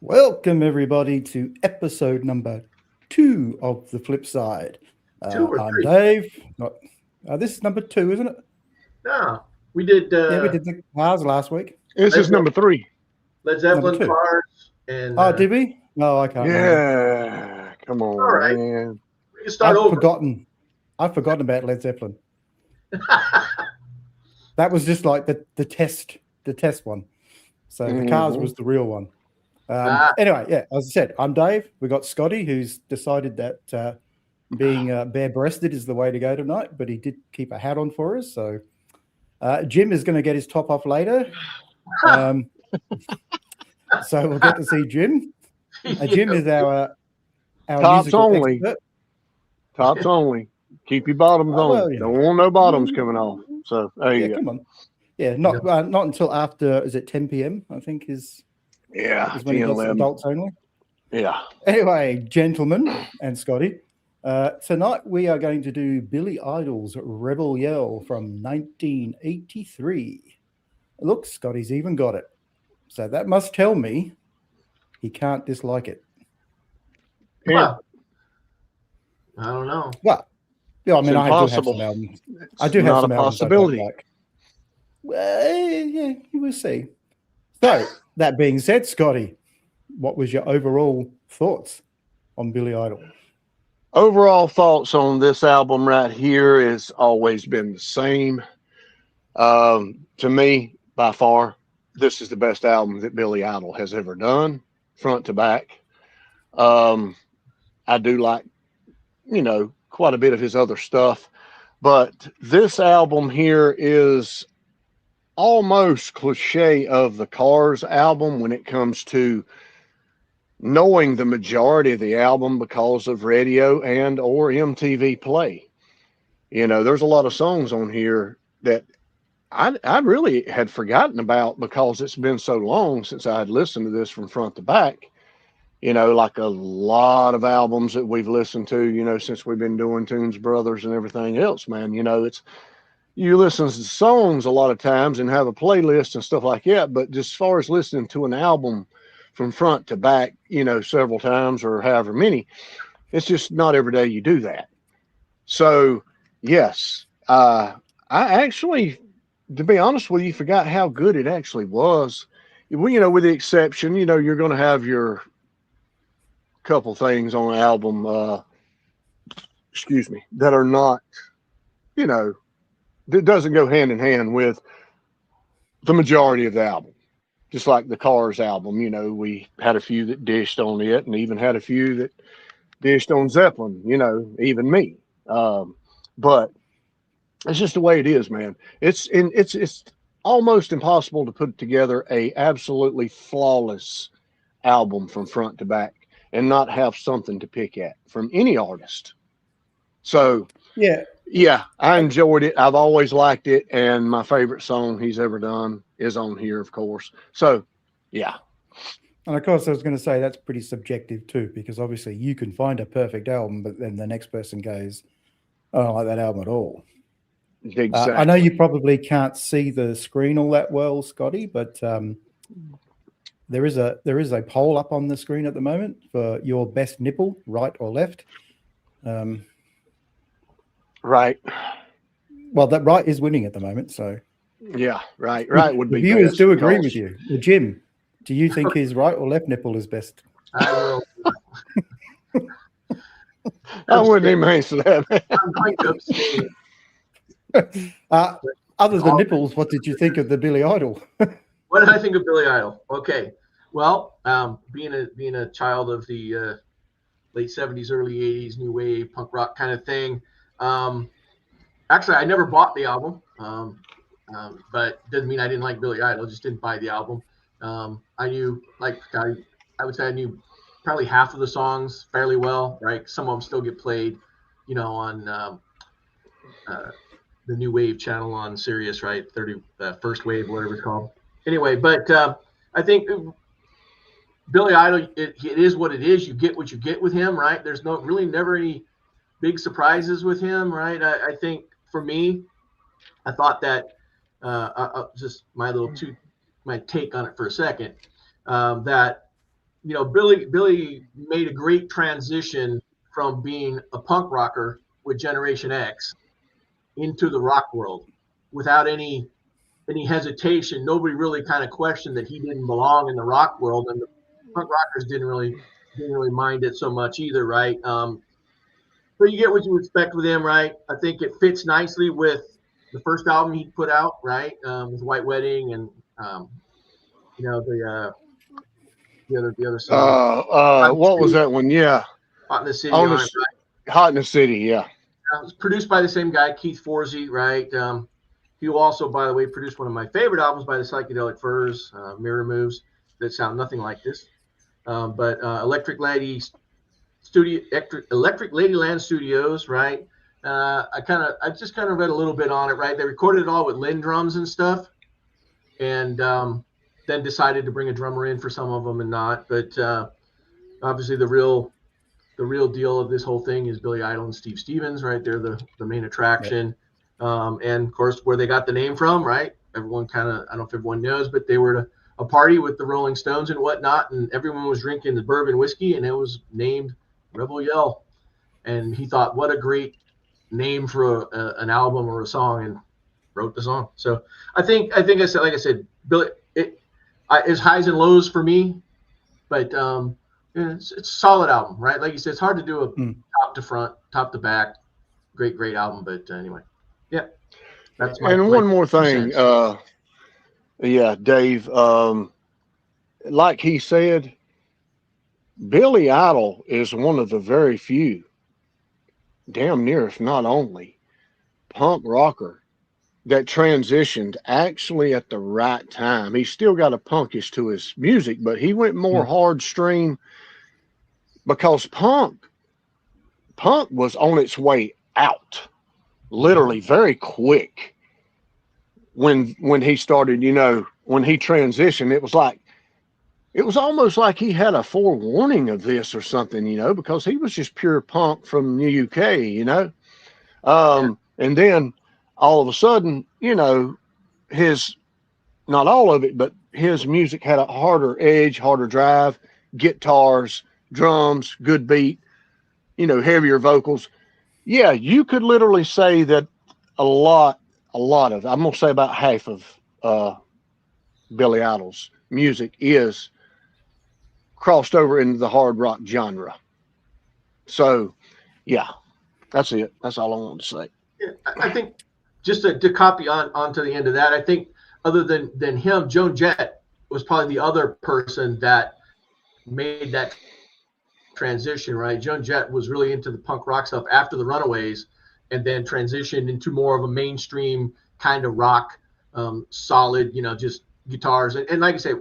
Welcome, everybody, to episode number 2 of The Flip Side. I'm Dave. This is number 2, isn't it? No, we did. Yeah, we did the cars last week. This is number 3. Led Zeppelin cars. And, did we? No, I can't remember. Yeah, come on, all right, man. We can start over. I've forgotten about Led Zeppelin. That was just like the test one. So the cars was the real one. Anyway, yeah, as I said, I'm Dave. We got Scotty, who's decided that being bare-breasted is the way to go tonight, but he did keep a hat on for us. So Jim is going to get his top off later. So we'll get to see Jim. Jim is our tops only. Expert. Tops only. Keep your bottoms on. Well, don't want no bottoms coming off. So there you go. Come on. Yeah, not until after, is it 10 p.m. I think is. Yeah, when he does adults only. Yeah. Anyway, gentlemen and Scotty, tonight we are going to do Billy Idol's Rebel Yell from 1983. Look, Scotty's even got it. So that must tell me he can't dislike it. Yeah. Well, I don't know. Well, yeah, I mean, I do have some albums. I do have some albums. Possibility. Well, yeah, you will see. So, that being said, Scotty, what was your overall thoughts on Billy Idol? Overall thoughts on this album right here has always been the same. To me, by far, this is the best album that Billy Idol has ever done, front to back. I do like, quite a bit of his other stuff, but this album here is almost cliche of the Cars album when it comes to knowing the majority of the album because of radio and or MTV play. There's a lot of songs on here that I really had forgotten about because it's been so long since I had listened to this from front to back. Like a lot of albums that we've listened to, since we've been doing Tunes Brothers and everything else, man. You listen to songs a lot of times and have a playlist and stuff like that, but just as far as listening to an album from front to back, several times or however many, it's just not every day you do that. So, yes, I actually, to be honest with you, forgot how good it actually was. With the exception, you're going to have your couple things on an album, that are not, that doesn't go hand in hand with the majority of the album. Just like the Cars album, we had a few that dished on it and even had a few that dished on Zeppelin, even me. But it's just the way it is, man. It's almost impossible to put together a absolutely flawless album from front to back and not have something to pick at from any artist. So yeah, I enjoyed it. I've always liked it, and my favorite song he's ever done is on here, of course. So, yeah. And of course, I was going to say that's pretty subjective too, because obviously you can find a perfect album, but then the next person goes, "I don't like that album at all." Exactly. I know you probably can't see the screen all that well, Scotty, but there is a poll up on the screen at the moment for your best nipple, right or left. Right. Well, that right is winning at the moment, so yeah, right would be. The viewers do agree with you. Well, Jim, do you think his right or left nipple is best? I will. I wouldn't even answer that. I'm going to abstain. Other than nipples, what did you think of the Billy Idol? What did I think of Billy Idol? Okay, well, being a child of the late 70s, early 80s, new wave, punk rock kind of thing. Actually, I never bought the album. but doesn't mean I didn't like Billy Idol. Just didn't buy the album. I knew, like, I would say I knew probably half of the songs fairly well, right? Some of them still get played, on the New Wave channel on Sirius, right? First Wave, whatever it's called. Anyway, but I think Billy Idol, it is what it is. You get what you get with him, right? There's never any big surprises with him, right? I think for me, I thought that just my take on it for a second, that Billy made a great transition from being a punk rocker with Generation X into the rock world without any hesitation. Nobody really kind of questioned that he didn't belong in the rock world, and the punk rockers didn't really mind it so much either, right? So you get what you expect with him, right? I think it fits nicely with the first album he put out, right? With White Wedding and the other song. What was that one? Yeah, Hot in the City on it, right? Hot in the City, yeah. It was produced by the same guy, Keith Forsey, right? He also, by the way, produced one of my favorite albums by the Psychedelic Furs, Mirror Moves, that sound nothing like this. But Electric Ladyland Studios, right? I just kind of read a little bit on it, right? They recorded it all with Lynn drums and stuff, and then decided to bring a drummer in for some of them and not. But obviously, the real deal of this whole thing is Billy Idol and Steve Stevens, right? They're the main attraction. Yep. And of course, where they got the name from, right? Everyone I don't know if everyone knows, but they were at a party with the Rolling Stones and whatnot, and everyone was drinking the bourbon whiskey, and it was named Rebel Yell. And he thought, what a great name for an album or a song, and wrote the song. So I think I said, like I said, Billy, it's highs and lows for me, but it's a solid album, right? Like you said, it's hard to do a top to front, top to back, great album. But anyway, yeah, that's my. And one more thing, yeah, Dave. Like he said, Billy Idol is one of the very few, damn near if not only, punk rocker that transitioned actually at the right time. He's still got a punkish to his music, but he went more hard stream because punk was on its way out, literally very quick. When he started, when he transitioned, it was almost like he had a forewarning of this or something, because he was just pure punk from the UK, and then all of a sudden, his, not all of it, but his music had a harder edge, harder drive, guitars, drums, good beat, heavier vocals. Yeah, you could literally say that a lot of, I'm going to say about half of Billy Idol's music is crossed over into the hard rock genre. So, yeah, that's it. That's all I wanted to say. Yeah, I think just to copy on to the end of that, I think other than him, Joan Jett was probably the other person that made that transition, right? Joan Jett was really into the punk rock stuff after the Runaways, and then transitioned into more of a mainstream kind of rock, solid, just guitars. And like I say,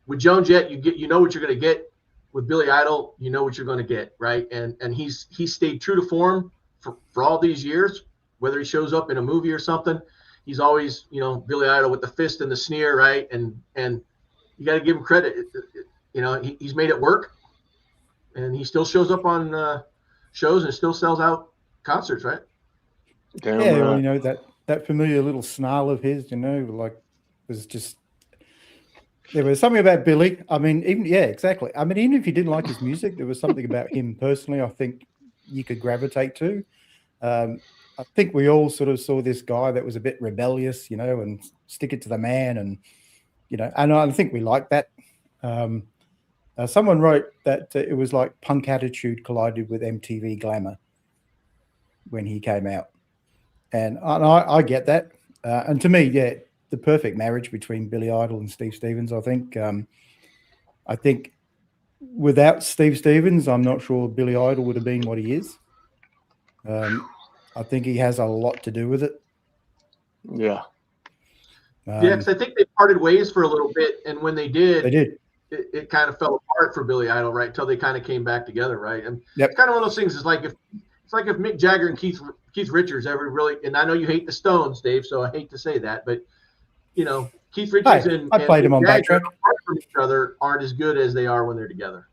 with Joan Jett, you know what you're going to get. With Billy Idol, you know what you're going to get, right? And he's stayed true to form for all these years. Whether he shows up in a movie or something, he's always, Billy Idol with the fist and the sneer, right? And you got to give him credit. He's made it work, and he still shows up on shows and still sells out concerts, right? Damn yeah, right. Well, that familiar little snarl of his, was just. There was something about Billy. I mean, exactly. I mean, even if you didn't like his music, there was something about him personally I think you could gravitate to. I think we all sort of saw this guy that was a bit rebellious, and stick it to the man, and and I think we liked that. Someone wrote that it was like punk attitude collided with MTV glamour when he came out, and I get that. And to me, yeah, the perfect marriage between Billy Idol and Steve Stevens. I think without Steve Stevens, I'm not sure Billy Idol would have been what he is. I think he has a lot to do with it. Yeah. Yeah, because I think they parted ways for a little bit, and when they They did. it kind of fell apart for Billy Idol, right? Until they kind of came back together, right? And Yep. it's kind of one of those things. It's like if Mick Jagger and Keith Richards ever really, and I know you hate the Stones, Dave, so I hate to say that, but you know, Keith Richards and played him on Jagger Backtrack. apart from each other aren't as good as they are when they're together.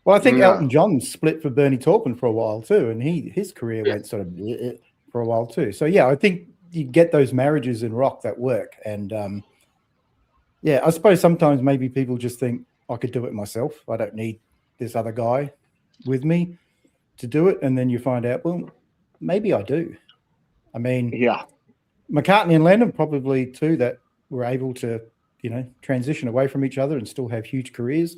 Well, I think Elton John split for Bernie Taupin for a while too, and his career went sort of for a while too. So yeah, I think you get those marriages in rock that work, and yeah, I suppose sometimes maybe people just think I could do it myself. I don't need this other guy with me to do it, and then you find out, well, maybe I do. I mean, yeah, McCartney and Lennon probably too that were able to, you know, transition away from each other and still have huge careers.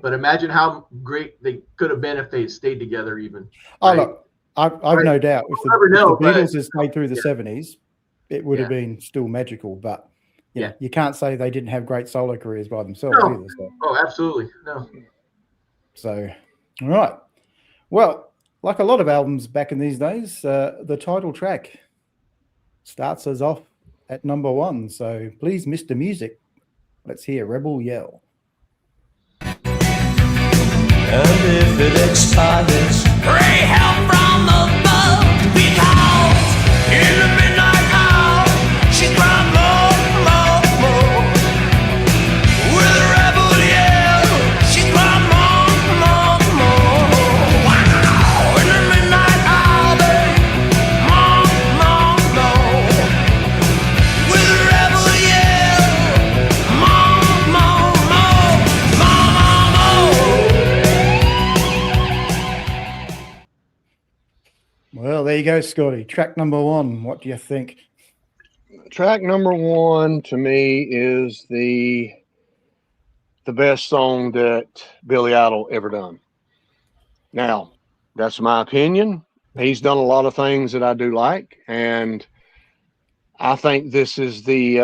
But imagine how great they could have been if they had stayed together even. Oh, right? Look, I've no doubt if the Beatles had stayed through the 70s, it would have been still magical. But you can't say they didn't have great solo careers by themselves either. So. Oh, absolutely. No. So, all right. Well, like a lot of albums back in these days, the title track starts us off at number 1. So please, Mr. Music, let's hear Rebel Yell. And if it expires, pray help from above, because in the midnight hour, she cried more, more. With a rebel yell, she cried more, more. Wow! In the midnight hour, more. With a rebel yell, more. Well, there you go, Scotty. Track number 1. What do you think? Track number 1 to me is the best song that Billy Idol ever done. Now, that's my opinion. He's done a lot of things that I do like, and I think this is the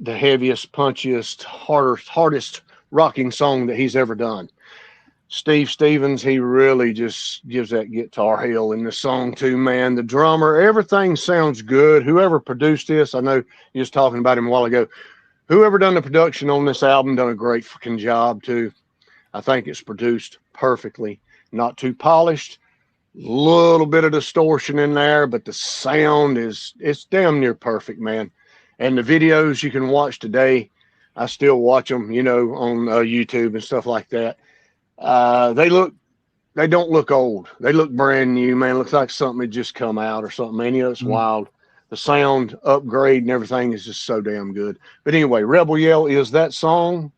heaviest, punchiest, hardest rocking song that he's ever done. Steve Stevens, he really just gives that guitar hell in the song too, man. The drummer, everything sounds good. Whoever produced this, I know you was talking about him a while ago. Whoever done the production on this album done a great fucking job too. I think it's produced perfectly. Not too polished, little bit of distortion in there, but the sound it's damn near perfect, man. And the videos you can watch today, I still watch them, you know, on YouTube and stuff like that. They don't look old. They look brand new, man. It looks like something had just come out or something, man. You know, it's wild. The sound upgrade and everything is just so damn good. But anyway, Rebel Yell is that song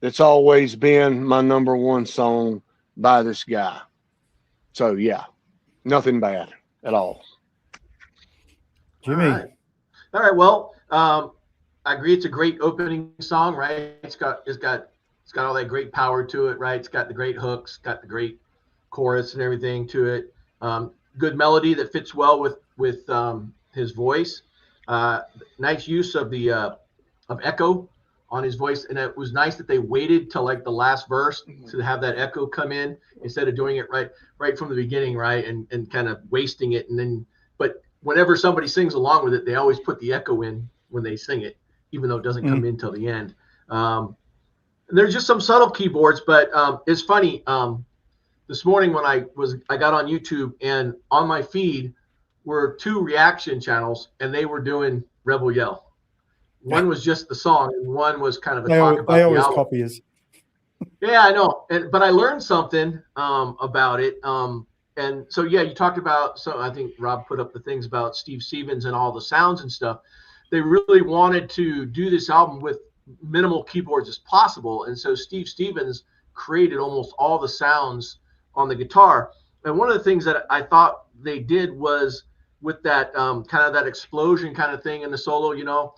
that's always been my number 1 song by this guy. So yeah, nothing bad at all. Jimmy. All right. Well, I agree. It's a great opening song, right? It's got all that great power to it, right? It's got the great hooks, got the great chorus and everything to it. Good melody that fits well with his voice. Nice use of the of echo on his voice, and it was nice that they waited till like the last verse to have that echo come in instead of doing it right from the beginning, right? And kind of wasting it. And then, but whenever somebody sings along with it, they always put the echo in when they sing it, even though it doesn't come in till the end. There's just some subtle keyboards, but it's funny. This morning when I got on YouTube, and on my feed were 2 reaction channels, and they were doing Rebel Yell. One was just the song, and one was kind of a talk about the album. They always copy us. Yeah, I know, but I learned something about it. And so yeah, you talked about. So I think Rob put up the things about Steve Stevens and all the sounds and stuff. They really wanted to do this album with minimal keyboards as possible, and so Steve Stevens created almost all the sounds on the guitar. And one of the things that I thought they did was with that kind of that explosion kind of thing in the solo, you know,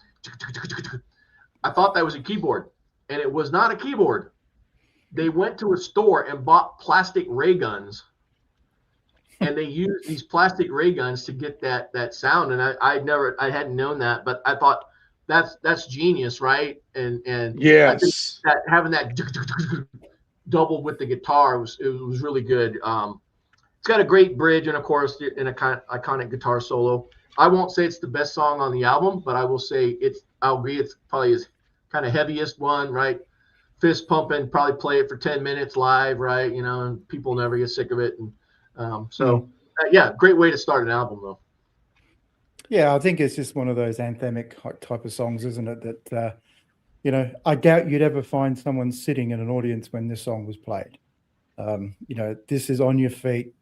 I thought that was a keyboard, and it was not a keyboard. They went to a store and bought plastic ray guns, and they used these plastic ray guns to get that sound. And I hadn't known that, but I thought that's genius, right? And yes, I think that having that double with the guitar it was really good. It's got a great bridge and of course an iconic guitar solo. I won't say it's the best song on the album, but I will say I'll agree it's probably his kind of heaviest one, right? Fist pumping, probably play it for 10 minutes live, right? You know, and people never get sick of it. And yeah, great way to start an album though. Yeah, I think it's just one of those anthemic type of songs, isn't it? That you know, I doubt you'd ever find someone sitting in an audience when this song was played. You know, this is on your feet,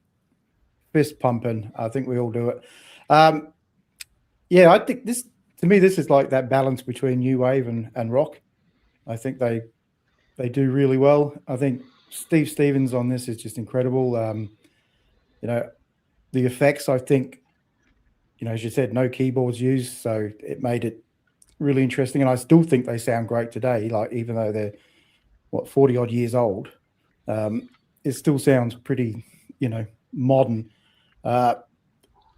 fist pumping. I think we all do it. Yeah, I think this, to me, this is like that balance between new wave and rock. I think they do really well. I think Steve Stevens on this is just incredible. You know, the effects, I think, you know, as you said, no keyboards used, so it made it really interesting. And I still think they sound great today, like even though they're 40 odd years old, it still sounds pretty, you know, modern.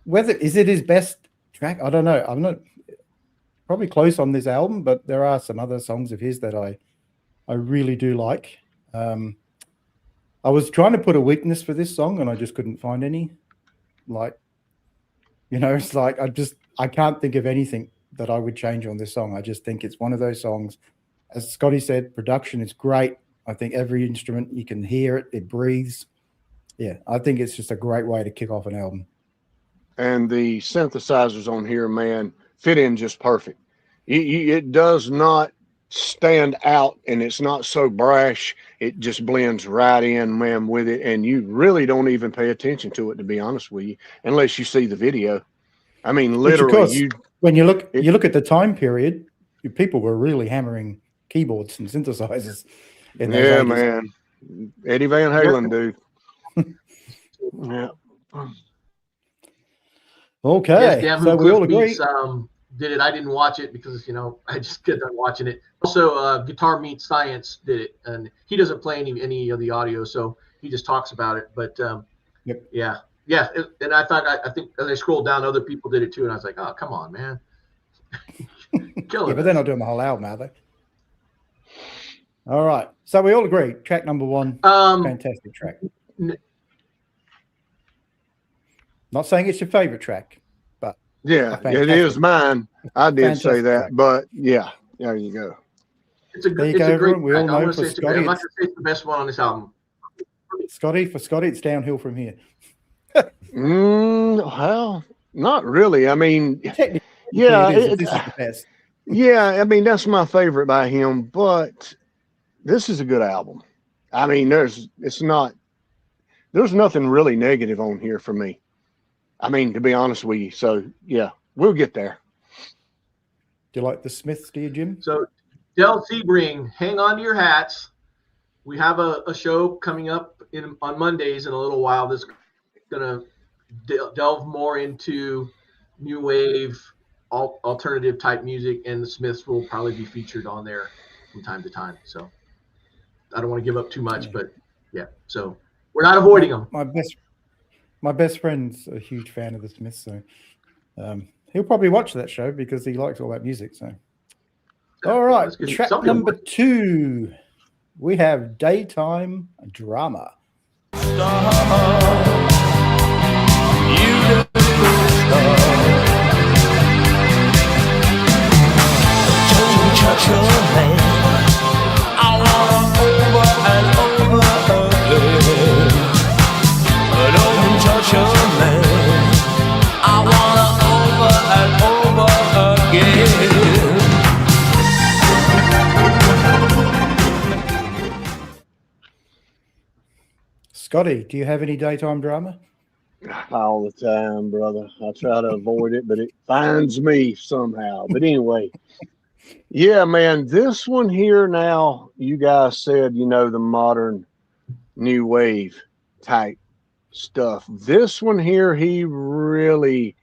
Whether is it his best track, I don't know. I'm not probably close on this album, but there are some other songs of his that I really do like. I was trying to put a weakness for this song and I just couldn't find any. Like, you know, it's like I can't think of anything that I would change on this song. I just think it's one of those songs. As Scotty said, production is great. I think every instrument, you can hear it, it breathes. Yeah, I think it's just a great way to kick off an album. And the synthesizers on here, man, fit in just perfect. It does not stand out, and it's not so brash. It just blends right in, man, with it, and you really don't even pay attention to it, to be honest with you, unless you see the video. I mean, literally, when you look at the time period, people were really hammering keyboards and synthesizers. In those 80s. Man, Eddie Van Halen, dude. Yeah. Okay, yes, Damn so we all agree. Beats, did it. I didn't watch it because, you know, I just got done watching it. Also, Guitar Meets Science did it, and he doesn't play any of the audio, so he just talks about it. But yeah. And I think as I scrolled down, other people did it too, and I was like, oh, come on, man. Yeah, but they're not doing the whole album, are they? All right, so we all agree. Track number one, fantastic track. Not saying it's your favorite track, but yeah, it is mine. I did say that, track. But yeah, there you go. It's a great track. We all know for Scotty, I'm not going to say it's the best one on this album. For Scotty, it's downhill from here. Well, not really. I mean, yeah, this is the best. Yeah, I mean, that's my favorite by him, but this is a good album. I mean, there's nothing really negative on here for me. I mean, to be honest with you. So yeah, we'll get there. Do you like the Smiths, do you, Jim? So Del Sebring, hang on to your hats. We have a show coming up on Mondays in a little while that's going to delve more into new wave, alternative type music, and the Smiths will probably be featured on there from time to time. So I don't want to give up too much, but yeah. So we're not avoiding them. My best friend's a huge fan of the Smiths, so he'll probably watch that show because he likes all that music. So, all right, track number 2, we have Daytime Drama. Scotty, do you have any daytime drama? All the time, brother. I try to avoid it, but it finds me somehow. But anyway, yeah, man, this one here now, you guys said, you know, the modern new wave type stuff. This one here, the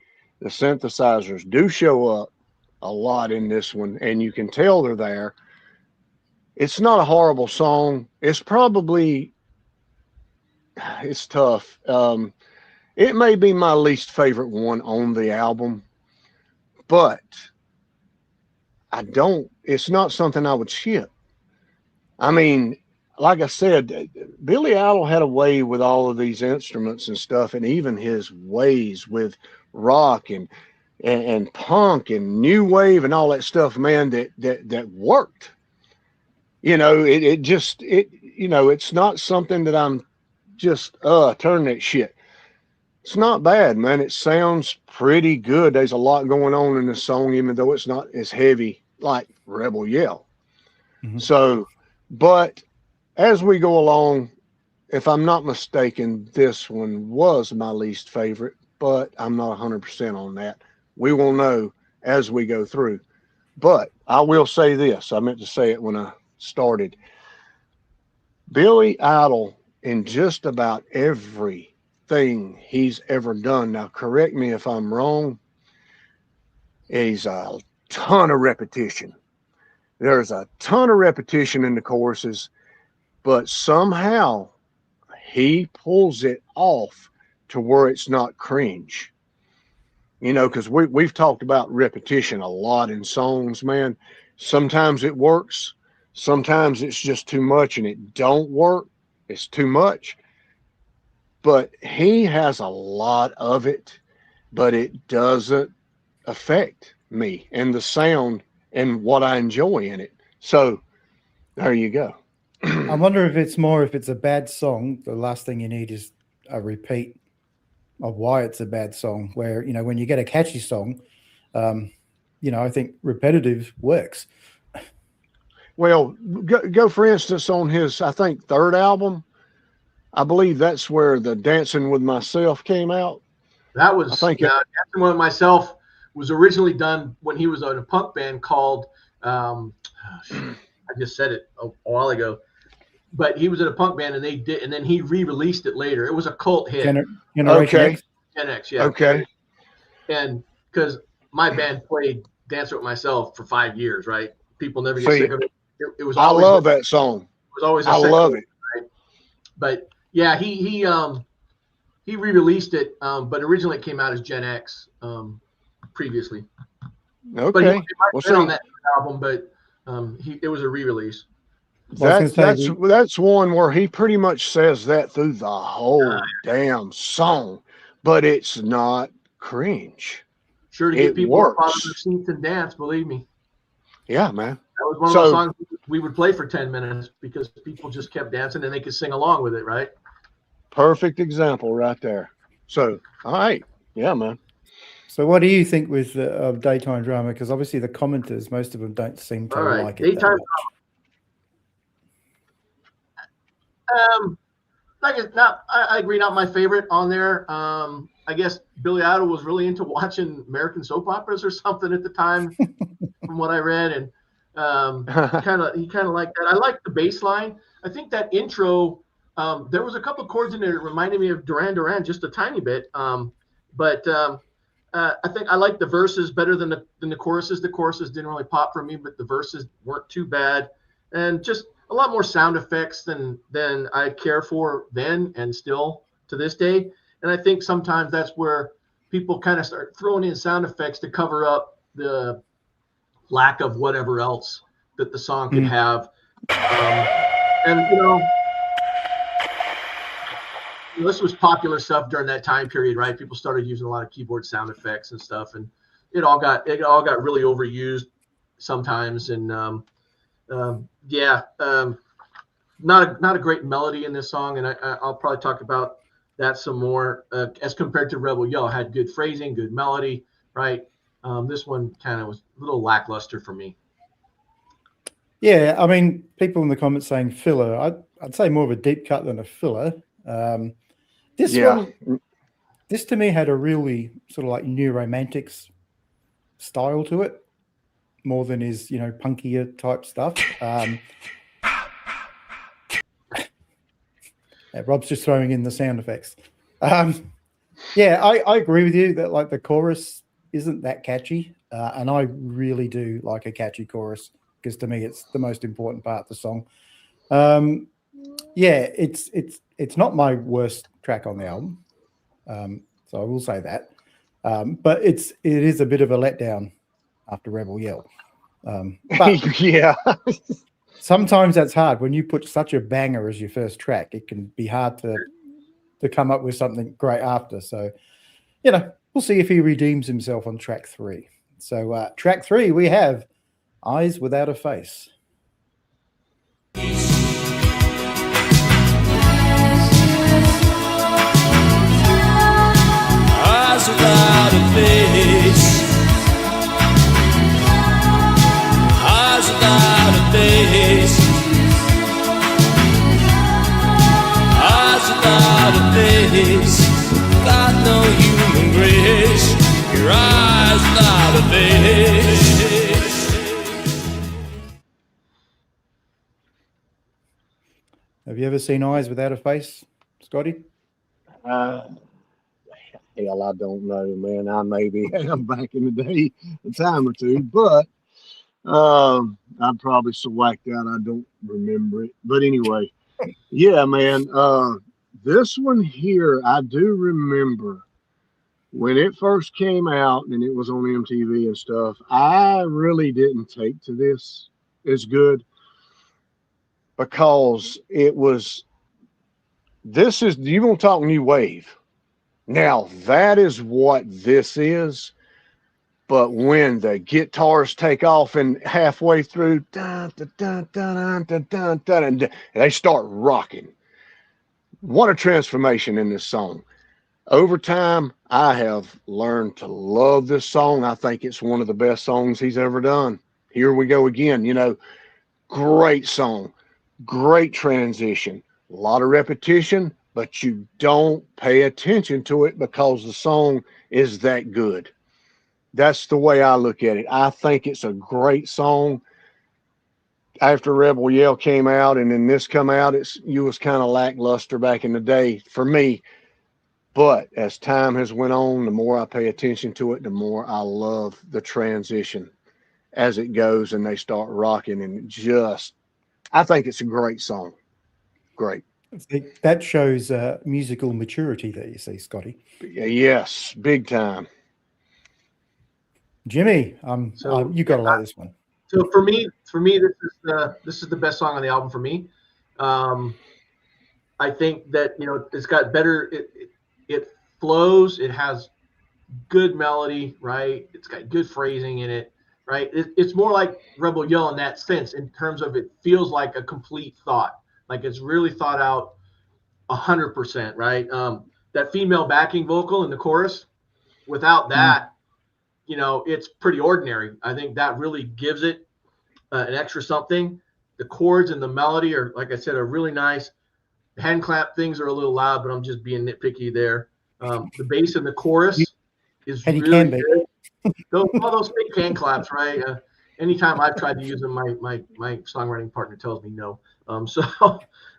synthesizers do show up a lot in this one, and you can tell they're there. It's not a horrible song. It's tough. It may be my least favorite one on the album, but it's not something I would skip. I mean, like I said, Billy Idol had a way with all of these instruments and stuff, and even his ways with rock. And and punk and new wave and all that stuff, man, that worked. You know, it's not something that I'm just turn that shit. It's not bad, man. It sounds pretty good. There's a lot going on in the song, even though it's not as heavy like Rebel Yell. Mhm. So, but as we go along, if I'm not mistaken, this one was my least favorite, but I'm not 100% on that. We will know as we go through. But I will say this. I meant to say it when I started. Billy Idol, in just about everything he's ever done, now correct me if I'm wrong, is a ton of repetition. There's a ton of repetition in the choruses, but somehow he pulls it off to where it's not cringe. You know, because we've talked about repetition a lot in songs, man. Sometimes it works. Sometimes it's just too much and it don't work. It's too much. But he has a lot of it, but it doesn't affect me and the sound and what I enjoy in it. So there you go. I wonder if it's a bad song, the last thing you need is a repeat of why it's a bad song. Where, you know, when you get a catchy song, you know, I think repetitive works. Well, go for instance on his, I think, third album. I believe that's where the Dancing with Myself came out. That was, I think Dancing with Myself was originally done when he was in a punk band called, I just said it a while ago, but he was in a punk band and they did, and then he re-released it later. It was a cult hit. Generation X? Gen X, yeah. Okay. And because my band played Dancing with Myself for 5 years, right? People never get sick of it. It was always, I love that song. It was always I love it. Right? But yeah, he re-released it, but originally it came out as Gen X previously. Okay. But he might have been on that album, but it was a re-release. That's one where he pretty much says that through the whole damn song, but it's not cringe. Sure to get people up out of their seats and dance, believe me. Yeah, man. That was one of those songs we would play for 10 minutes because people just kept dancing and they could sing along with it, right? Perfect example right there. So, all right. Yeah, man. So what do you think with daytime drama? Because obviously the commenters, most of them don't seem to like it that much. I agree, not my favorite on there. I guess Billy Idol was really into watching American soap operas or something at the time, from what I read, and he kind of liked that. I like the bass line. I think that intro, there was a couple chords in there that reminded me of Duran Duran just a tiny bit, but I think I like the verses better than the choruses. The choruses didn't really pop for me, but the verses weren't too bad, and just a lot more sound effects than I care for then and still to this day. And I think sometimes that's where people kind of start throwing in sound effects to cover up the lack of whatever else that the song could have. And, this was popular stuff during that time period, right? People started using a lot of keyboard sound effects and stuff, and it all got really overused sometimes. And not a great melody in this song, and I'll probably talk about that some more. As compared to Rebel Yell, had good phrasing, good melody, right? This one kind of was a little lackluster for me. Yeah, I mean, people in the comments saying filler. I'd say more of a deep cut than a filler. This to me had a really sort of like New Romantics style to it, more than his, punkier type stuff. Rob's just throwing in the sound effects. Yeah, I agree with you that like the chorus isn't that catchy, and I really do like a catchy chorus because to me it's the most important part of the song. Yeah, it's not my worst track on the album, so I will say that. But it is a bit of a letdown after Rebel Yell. But yeah, sometimes that's hard when you put such a banger as your first track. It can be hard to come up with something great after. So, we'll see if he redeems himself on track 3. So track 3, we have Eyes Without a Face. Eyes without a face. Eyes without a face. Eyes without a face. Got no human grace. Your eyes without a face. Have you ever seen Eyes Without a Face, Scotty? Hell, I don't know, man. I maybe have back in the day a time or two, but I'd probably so whacked out I don't remember it. But anyway, yeah, man. This one here, I do remember when it first came out and it was on MTV and stuff. I really didn't take to this as good because it was. This is, you want to talk new wave. Now, that is what this is. But when the guitars take off and halfway through, dun, dun, dun, dun, dun, dun, dun, and they start rocking. What a transformation in this song. Over time, I have learned to love this song. I think it's one of the best songs he's ever done. Here we go again. You know, great song, great transition, a lot of repetition, but you don't pay attention to it because the song is that good. That's the way I look at it. I think it's a great song. After Rebel Yell came out and then this come out, you was kind of lackluster back in the day for me. But as time has went on, the more I pay attention to it, the more I love the transition as it goes and they start rocking. And just, I think it's a great song. Great. That shows musical maturity there, you see, Scotty. Yes, big time. Jimmy, you got to like this one. So for me, this is the best song on the album for me. I think that it's got better. It flows. It has good melody, right? It's got good phrasing in it, right? It's more like Rebel Yell in that sense, in terms of it feels like a complete thought, like it's really thought out 100%, right? That female backing vocal in the chorus, without that, it's pretty ordinary. I think that really gives it an extra something. The chords and the melody are, like I said, are really nice. Hand clap things are a little loud, but I'm just being nitpicky there. The bass in the chorus is really good. Those fake hand claps, right? Anytime I've tried to use them, my songwriting partner tells me no.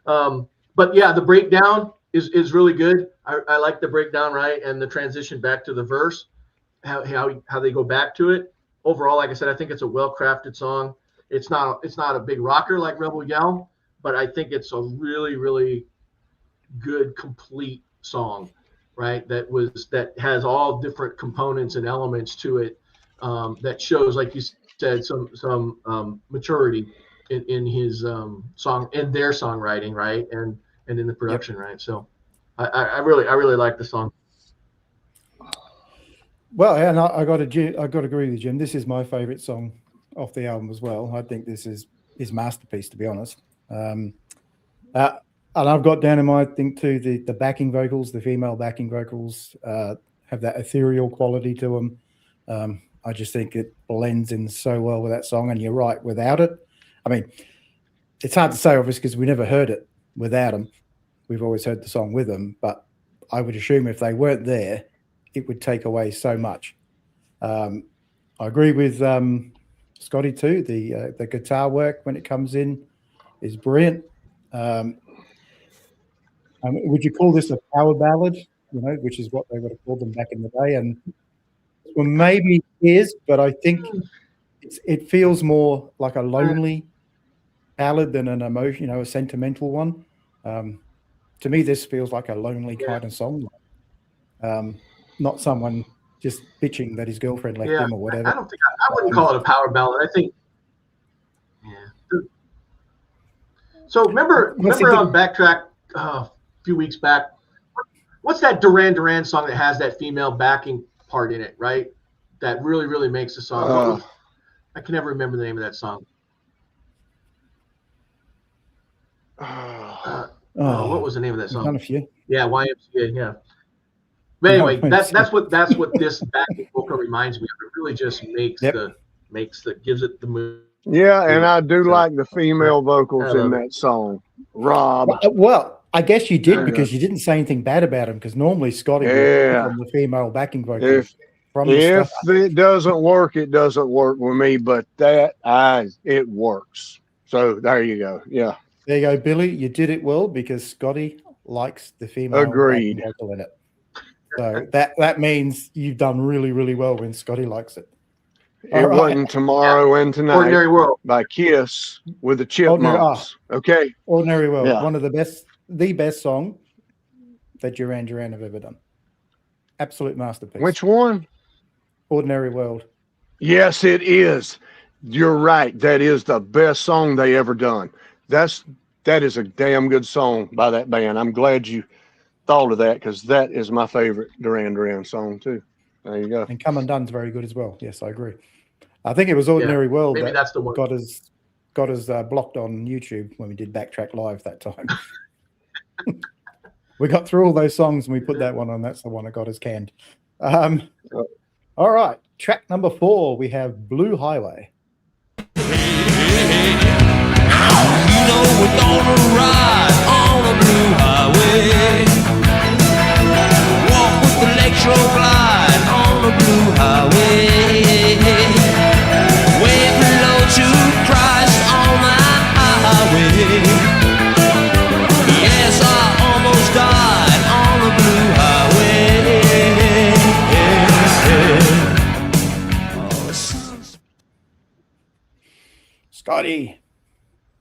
But yeah, the breakdown is really good. I like the breakdown, right? And the transition back to the verse, how they go back to it. Overall, like I said, I think it's a well-crafted song. It's not a big rocker like Rebel Yell, but I think it's a really, really good, complete song, right? That has all different components and elements to it, that shows, like you said, some maturity in his song, in their songwriting, right, and in the production, right? So I really like the song. Well, and I got to agree with Jim. This is my favorite song off the album as well. I think this is his masterpiece, to be honest. And I've got down in my thing too, the backing vocals, the female backing vocals have that ethereal quality to them. I just think it blends in so well with that song. And you're right, without it, I mean, it's hard to say, obviously, because we never heard it without them. We've always heard the song with them, but I would assume if they weren't there, it would take away so much. I agree with Scotty too. The guitar work when it comes in is brilliant. Would you call this a power ballad? Which is what they would have called them back in the day. And well, maybe it is, but I think it feels more like a lonely ballad than an emotion, a sentimental one. To me, this feels like a lonely kind of song. Not someone just bitching that his girlfriend left him or whatever. I wouldn't call it a power ballad. I think. Yeah. So remember on Backtrack a few weeks back, what's that Duran Duran song that has that female backing part in it, right? That really, really makes the song. I can never remember the name of that song. What was the name of that song? Done a few. Yeah, YMCA. Yeah. But anyway, that's what this backing vocal reminds me of. It really just makes gives it the mood. Yeah, and I do like the female vocals in that song. Rob. Well, I guess you did because you didn't say anything bad about him, because normally Scotty would pick on the female backing vocals. If it doesn't work, it doesn't work with me, but it works. So there you go. Yeah. There you go, Billy. You did it well because Scotty likes the female backing vocal in it. So that means you've done really, really well when Scotty likes it. It wasn't Tomorrow and Tonight Ordinary World by Kiss with the Chipmunks. Okay. Ordinary World. Yeah. One of the best song that Duran Duran have ever done. Absolute masterpiece. Which one? Ordinary World. Yes, it is. You're right. That is the best song they ever done. That is a damn good song by that band. I'm glad you thought of that, because that is my favorite Duran Duran song too. There you go. And Come Undone's very good as well. Yes, I agree. I think it was Ordinary World maybe that's the one. got us blocked on YouTube when we did Backtrack Live that time. We got through all those songs and we put that one on. That's the one that got us canned. All right. Track number 4, we have Blue Highway. You know we're gonna ride on a blue highway. Walk with the electro glide on a blue highway. Way below to Christ on that highway. Yes, I almost died on a blue highway. Scotty,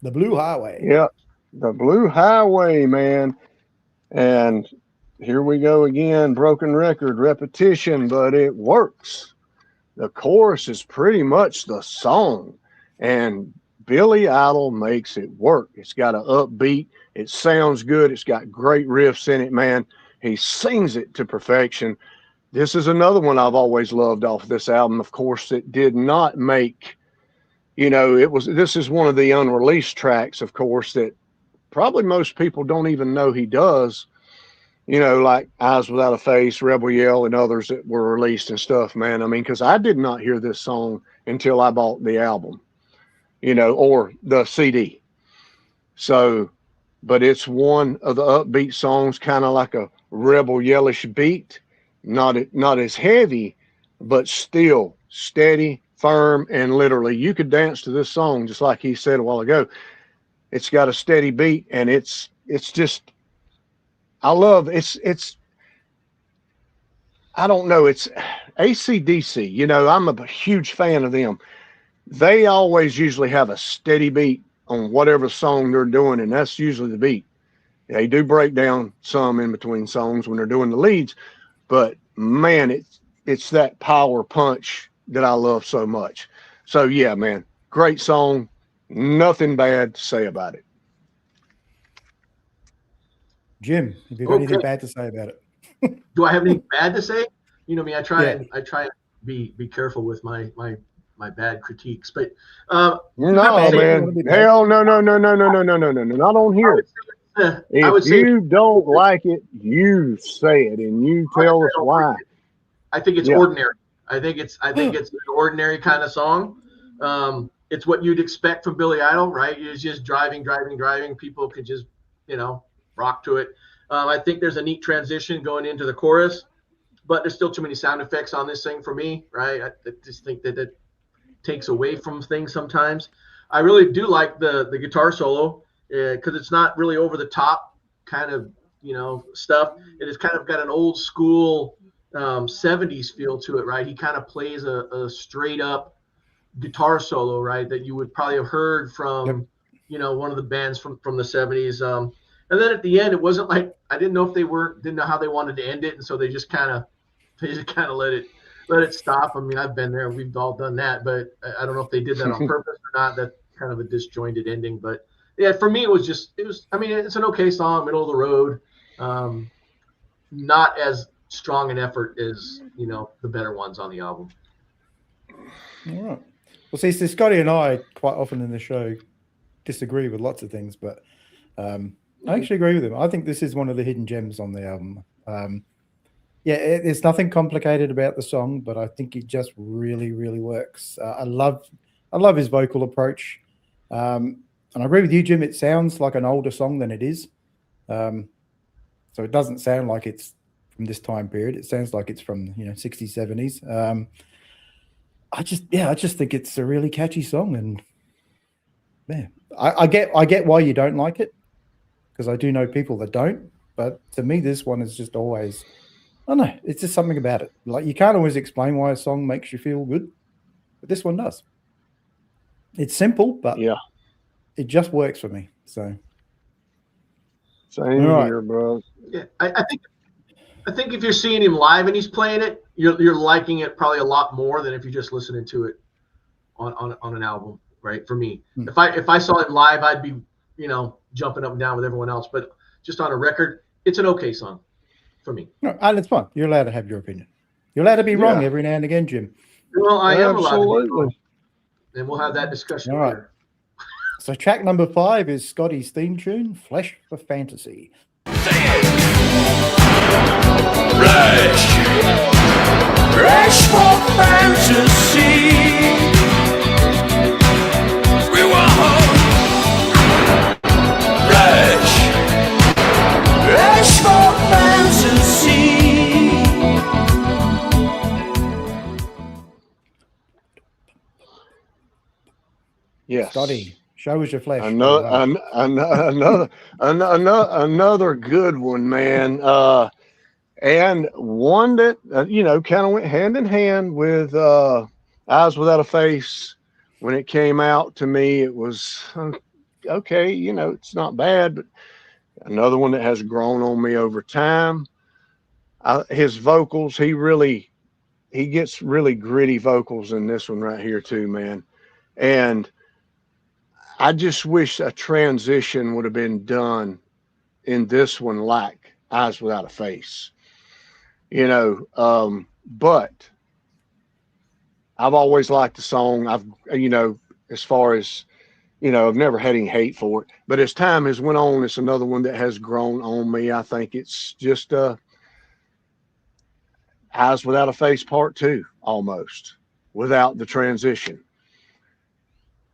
the Blue Highway. Yeah, the Blue Highway, man. And here we go again, broken record, repetition, but it works. The chorus is pretty much the song, and Billy Idol makes it work. It's got an upbeat. It sounds good. It's got great riffs in it, man. He sings it to perfection. This is another one I've always loved off of this album. Of course, it did not make, this is one of the unreleased tracks, of course, that probably most people don't even know he does. Like Eyes Without a Face, Rebel Yell, and others that were released and stuff, man. I mean, because I did not hear this song until I bought the album, or the CD. So, but it's one of the upbeat songs, kind of like a Rebel Yellish beat, not as heavy, but still steady, firm, and literally you could dance to this song just like he said a while ago. It's got a steady beat, and it's just, I love it's I don't know, it's AC/DC. I'm a huge fan of them. They always usually have a steady beat on whatever song they're doing, and that's usually the beat. They do break down some in between songs when they're doing the leads, but man, it's that power punch that I love so much. So yeah, man, great song. Nothing bad to say about it. Jim, have you got anything bad to say about it? Do I have anything bad to say? I try and be careful with my bad critiques, but no, man, hell no, not on here. If you don't like it, you say it and you tell us why. I think it's ordinary. I think it's an ordinary kind of song. It's what you'd expect from Billy Idol, right? It's just driving. People could just, rock to it. I think there's a neat transition going into the chorus, but there's still too many sound effects on this thing for me, right? I just think that it takes away from things sometimes. I really do like the guitar solo because it's not really over the top kind of, stuff. It has kind of got an old school 70s feel to it, right? He kind of plays a straight up guitar solo, right? That you would probably have heard from, one of the bands from the 70s. And then at the end, it wasn't like, I didn't know if didn't know how they wanted to end it. And so they just kind of let it stop. I mean, I've been there, we've all done that, but I don't know if they did that on purpose or not. That's kind of a disjointed ending, but yeah, for me, it's an okay song, middle of the road. Not as strong in effort as, you know, the better ones on the album. All right. Well, see, Scotty and I quite often in the show disagree with lots of things, but I actually agree with him. I think this is one of the hidden gems on the album. There's nothing complicated about the song, but I think it just really, really works. I love his vocal approach, and I agree with you, Jim. It sounds like an older song than it is, so it doesn't sound like it's from this time period. It sounds like it's from 60s, 70s. I just think it's a really catchy song, and yeah, I get why you don't like it, because I do know people that don't. But to me, this one is just always, I don't know, it's just something about it. Like, you can't always explain why a song makes you feel good, but this one does. It's simple, but yeah, it just works for me. So same here, bro. Yeah, I think if you're seeing him live and he's playing it, you're liking it probably a lot more than if you're just listening to it on an album, right? For me, if I saw it live, I'd be jumping up and down with everyone else. But just on a record, it's an okay song for me. No, and it's fine. You're allowed to have your opinion. You're allowed to be wrong every now and again, Jim. Well, I am allowed to be wrong, and we'll have that discussion All right. later. So track number 5 is Scotty's theme tune, Flesh for Fantasy. Rush for fantasy. We want rush for fantasy. Yes, Scotty, show us your flesh. Another good one, man. And one that kind of went hand in hand with Eyes Without a Face. When it came out, to me, it was okay. It's not bad, but another one that has grown on me over time. His vocals, he gets really gritty vocals in this one right here too, man. And I just wish a transition would have been done in this one, like Eyes Without a Face. But I've always liked the song. As far as, I've never had any hate for it. But as time has went on, it's another one that has grown on me. I think it's just Eyes Without a Face Part 2, almost, without the transition.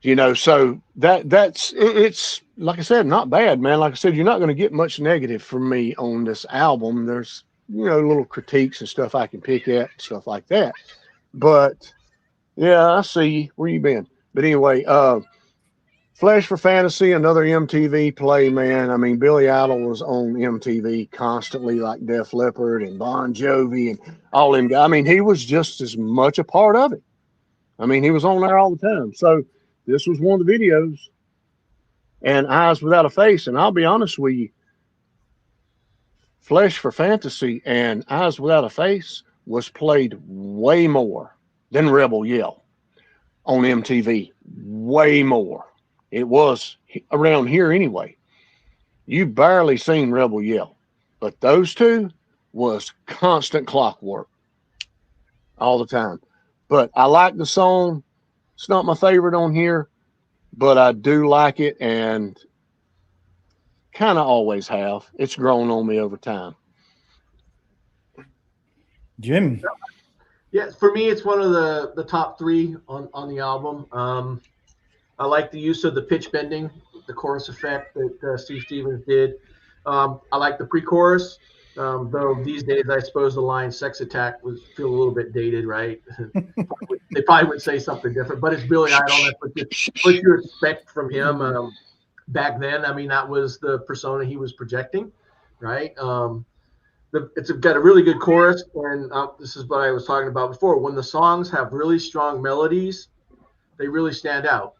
So it's like I said, not bad, man. Like I said, you're not going to get much negative from me on this album. There's, little critiques and stuff I can pick at, stuff like that. But yeah, I see where you been. But anyway, Flesh for Fantasy, another MTV play, man. I mean, Billy Idol was on MTV constantly, like Def Leppard and Bon Jovi and all them guys. I mean, he was just as much a part of it. I mean, he was on there all the time. So this was one of the videos, and Eyes Without a Face. And I'll be honest with you, Flesh for Fantasy and Eyes Without a Face was played way more than Rebel Yell on MTV. Way more. It was around here anyway. You barely seen Rebel Yell, but those two was constant clockwork all the time. But I like the song. It's not my favorite on here, but I do like it, and kind of always have. It's grown on me over time. Jim. Yeah, for me, it's one of the top 3 on the album. I like the use of the pitch bending, the chorus effect that Steve Stevens did. I like the pre-chorus, though these days I suppose the line "sex attack" would feel a little bit dated, right? They probably would say something different, but it's Billy Idol. That's what you expect from him. Back then, I mean, that was the persona he was projecting, right? It's got a really good chorus, and this is what I was talking about before. When the songs have really strong melodies, they really stand out.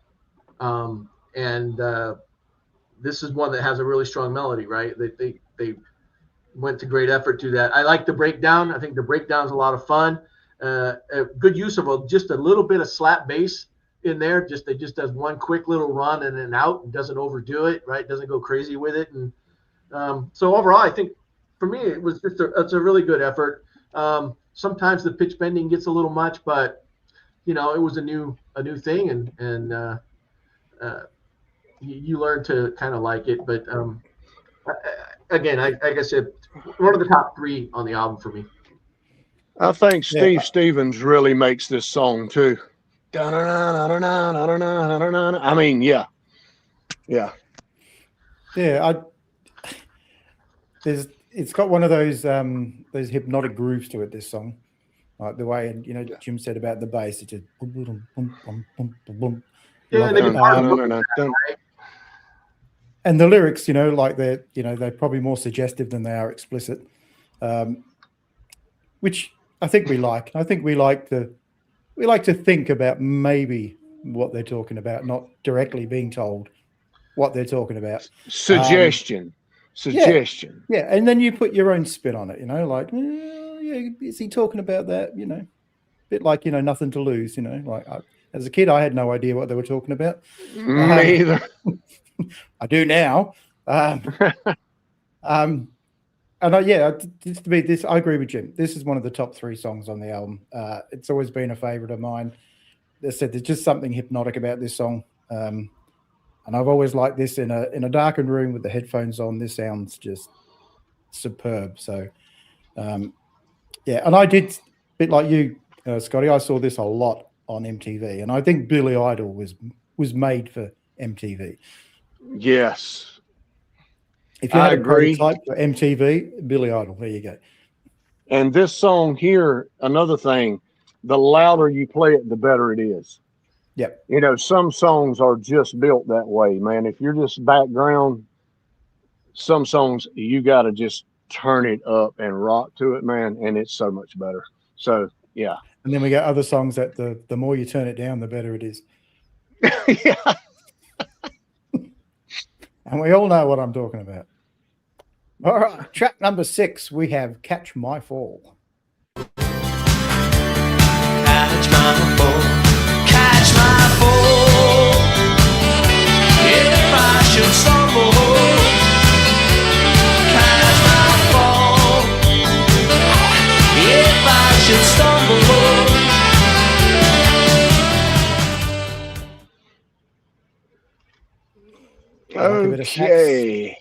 This is one that has a really strong melody, right? They went to great effort to that. I like the breakdown. I think the breakdown's a lot of fun. A good use of just a little bit of slap bass in there. It just does one quick little run and then out, and doesn't overdo it, right? Doesn't go crazy with it. And so overall, I think for me, it was just it's a really good effort. Sometimes the pitch bending gets a little much, but you know, it was a new thing, and you learn to kind of like it. But again, like I said, one of the top 3 on the album for me. I think Steve Stevens really makes this song too. I mean, yeah. It's got one of those hypnotic grooves to it. This song, like the way, you know, Jim said about the bass. It's just boom, boom, boom, boom, boom. And the lyrics, you know, like they're probably more suggestive than they are explicit, which I think we like. I think we like to think about maybe what they're talking about, not directly being told what they're talking about. Suggestion. Yeah, and then you put your own spin on it, you know, like, yeah, is he talking about that? You know, a bit like, you know, Nothing to Lose, you know, like as a kid, I had no idea what they were talking about. Me either. I do now. And just to be this, I agree with Jim. This is one of the top 3 songs on the album. It's always been a favorite of mine. As I said, there's just something hypnotic about this song. And I've always liked this in a darkened room with the headphones on. This sounds just superb. So, and I did a bit like you, Scotty. I saw this a lot on MTV, and I think Billy Idol was made for MTV. Yes, if you had a prototype for MTV, Billy Idol. There you go. And this song here, another thing, the louder you play it, the better it is. Yep. You know, some songs are just built that way, man. If you're just background, some songs you got to just turn it up and rock to it, man, and it's so much better. So, yeah. And then we got other songs that the more you turn it down, the better it is. Yeah. And we all know what I'm talking about. All right, track number 6, we have Catch My Fall. Catch my fall. Catch my fall. If I should stumble, catch my fall. If I should stumble. Okay.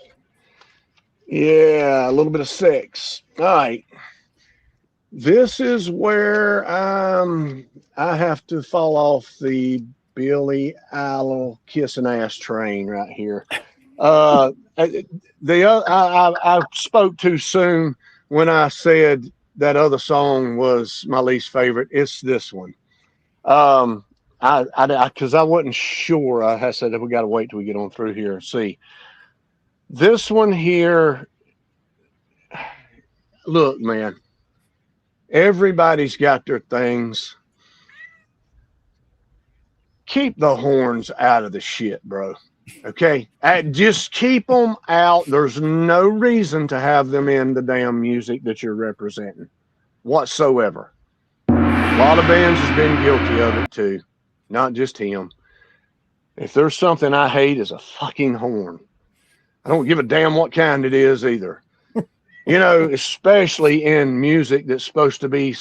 Yeah, a little bit of sex. All right. This is where I have to fall off the Billy Idol kissing ass train right here. I spoke too soon when I said that other song was my least favorite. It's this one. Because I wasn't sure. I said that we got to wait till we get on through here and see. This one here. Look, man. Everybody's got their things. Keep the horns out of the shit, bro. Okay? Just keep them out. There's no reason to have them in the damn music that you're representing whatsoever. A lot of bands has been guilty of it too. Not just him. If there's something I hate, is a fucking horn. I don't give a damn what kind it is either. You know, especially in music that's supposed to be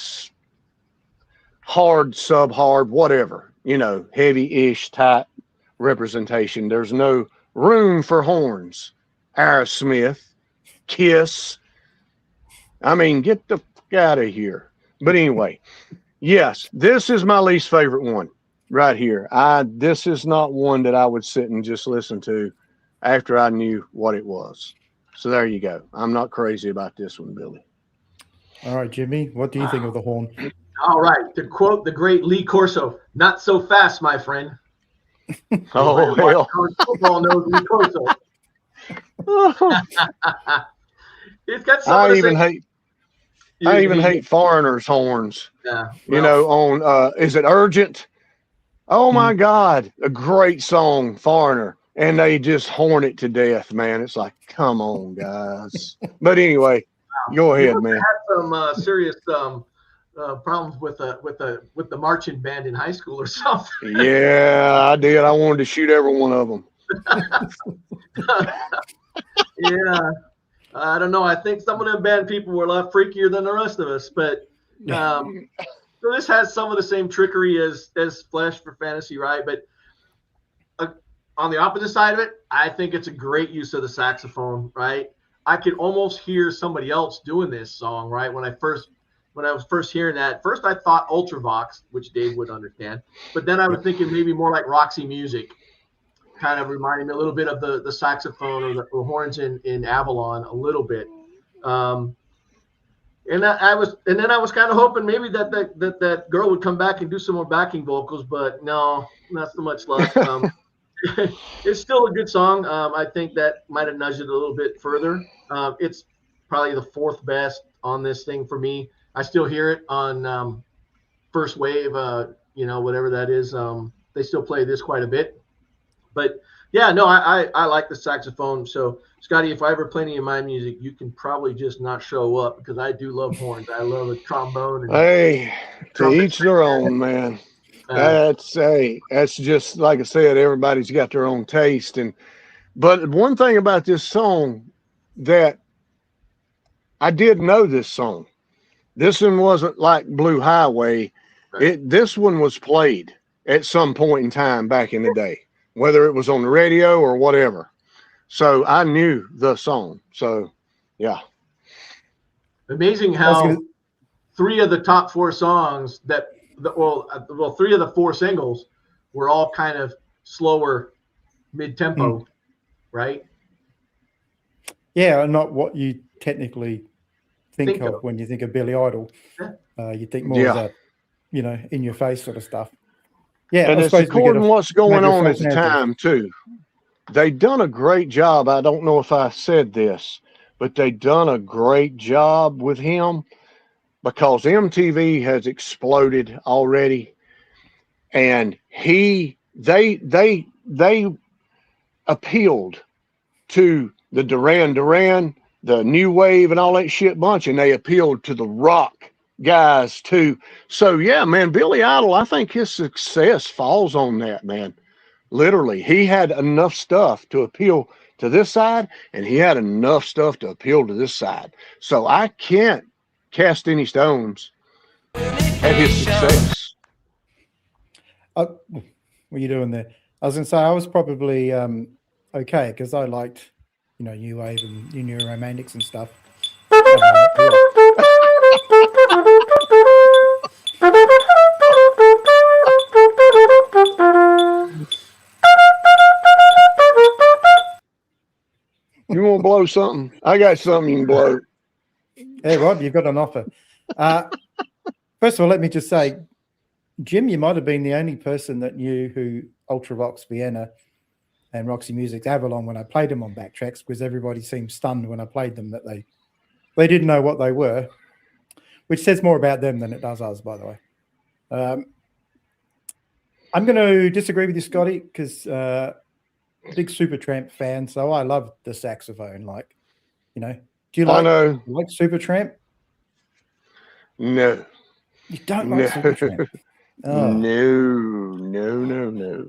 hard, sub-hard, whatever. You know, heavy-ish type representation. There's no room for horns. Aerosmith, Kiss. I mean, get the fuck out of here. But anyway, yes, this is my least favorite one right here. This is not one that I would sit and just listen to after I knew what it was. So there you go. I'm not crazy about this one, Billy. All right, Jimmy, what do you think of the horn? All right. To quote the great Lee Corso, not so fast, my friend. Oh, hell. Football knows Lee Corso. It's got some I even hate Foreigner's horns. Yeah. You know, on is it Urgent? Oh my God, a great song, Foreigner. And they just horn it to death, man. It's like, come on, guys. But anyway, go ahead, man. I had some serious problems with the marching band in high school or something. Yeah, I did. I wanted to shoot every one of them. Yeah. I don't know. I think some of them band people were a lot freakier than the rest of us. But so this has some of the same trickery as Flesh for Fantasy, right? But on the opposite side of it, I think it's a great use of the saxophone, right? I could almost hear somebody else doing this song, right? When I was first hearing that, first I thought Ultravox, which Dave would understand, but then I was thinking maybe more like Roxy Music, kind of reminding me a little bit of the saxophone or the horns in Avalon a little bit. And then I was kind of hoping maybe that girl would come back and do some more backing vocals, but no, not so much luck. It's still a good song. I think that might have nudged it a little bit further. It's probably the fourth best on this thing for me. I still hear it on First Wave, whatever that is. They still play this quite a bit. But yeah, no, I like the saxophone. So Scotty, if I ever play any of my music, you can probably just not show up because I do love horns. I love a trombone. And hey, to each their own, man. That's just like I said, everybody's got their own taste. But one thing about this song that I did know this song. This one wasn't like Blue Highway. Right. This one was played at some point in time back in the day, whether it was on the radio or whatever. So I knew the song. So yeah. Amazing how 3 of the top 4 songs three of the 4 singles were all kind of slower mid-tempo, right? Yeah, not what you technically think of when you think of Billy Idol. You think more of that, in your face sort of stuff. Yeah, and it's according to what's going on at the time too. They done a great job. I don't know if I said this, but they done a great job with him because MTV has exploded already, and they appealed to the Duran Duran, the New Wave, and all that shit bunch, and they appealed to the rock guys too. So yeah, man, Billy Idol, I think his success falls on that, man. Literally, he had enough stuff to appeal to this side, and he had enough stuff to appeal to this side. So I can't cast any stones at his success. What are you doing there? I was going to say I was probably okay because I liked, New Wave and New Romantics and stuff. You want to blow something? I got something you can blow. Hey, Rob, you've got an offer. First of all, let me just say, Jim, you might have been the only person that knew who Ultravox, Vienna, and Roxy Music's Avalon when I played them on Backtracks, because everybody seemed stunned when I played them that they didn't know what they were, which says more about them than it does us, by the way. I'm going to disagree with you, Scotty, because big Supertramp fan, so I love the saxophone. Do you like Supertramp? No. You don't like Supertramp? Oh. No.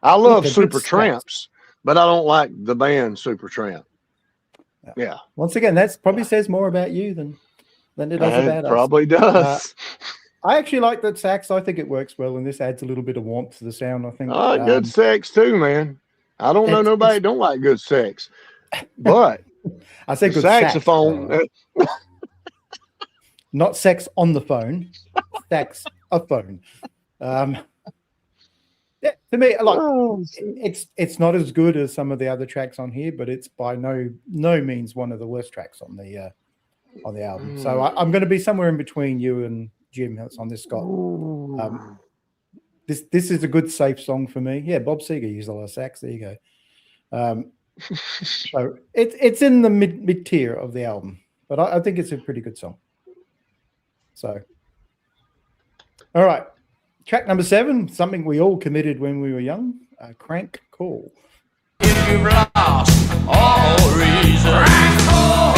I love Supertramps, but I don't like the band Supertramp. Yeah. Once again, that probably says more about you than it does about us. Probably does. I actually like that sax. I think it works well, and this adds a little bit of warmth to the sound, I think. I like good sax too, man. I don't know nobody don't like good sax. But I said good saxophone. Not sex on the phone. Sax a phone. Yeah, to me, it's not as good as some of the other tracks on here, but it's by no means one of the worst tracks on the album. So I'm going to be somewhere in between you and Jim that's on this, Scott. This is a good safe song for me. Yeah, Bob Seger used a lot of sax. There you go. So it's in the mid tier of the album, but I think it's a pretty good song. So, all right. Track number 7, something we all committed when we were young, Crank Call. If you've lost all reason, crank call.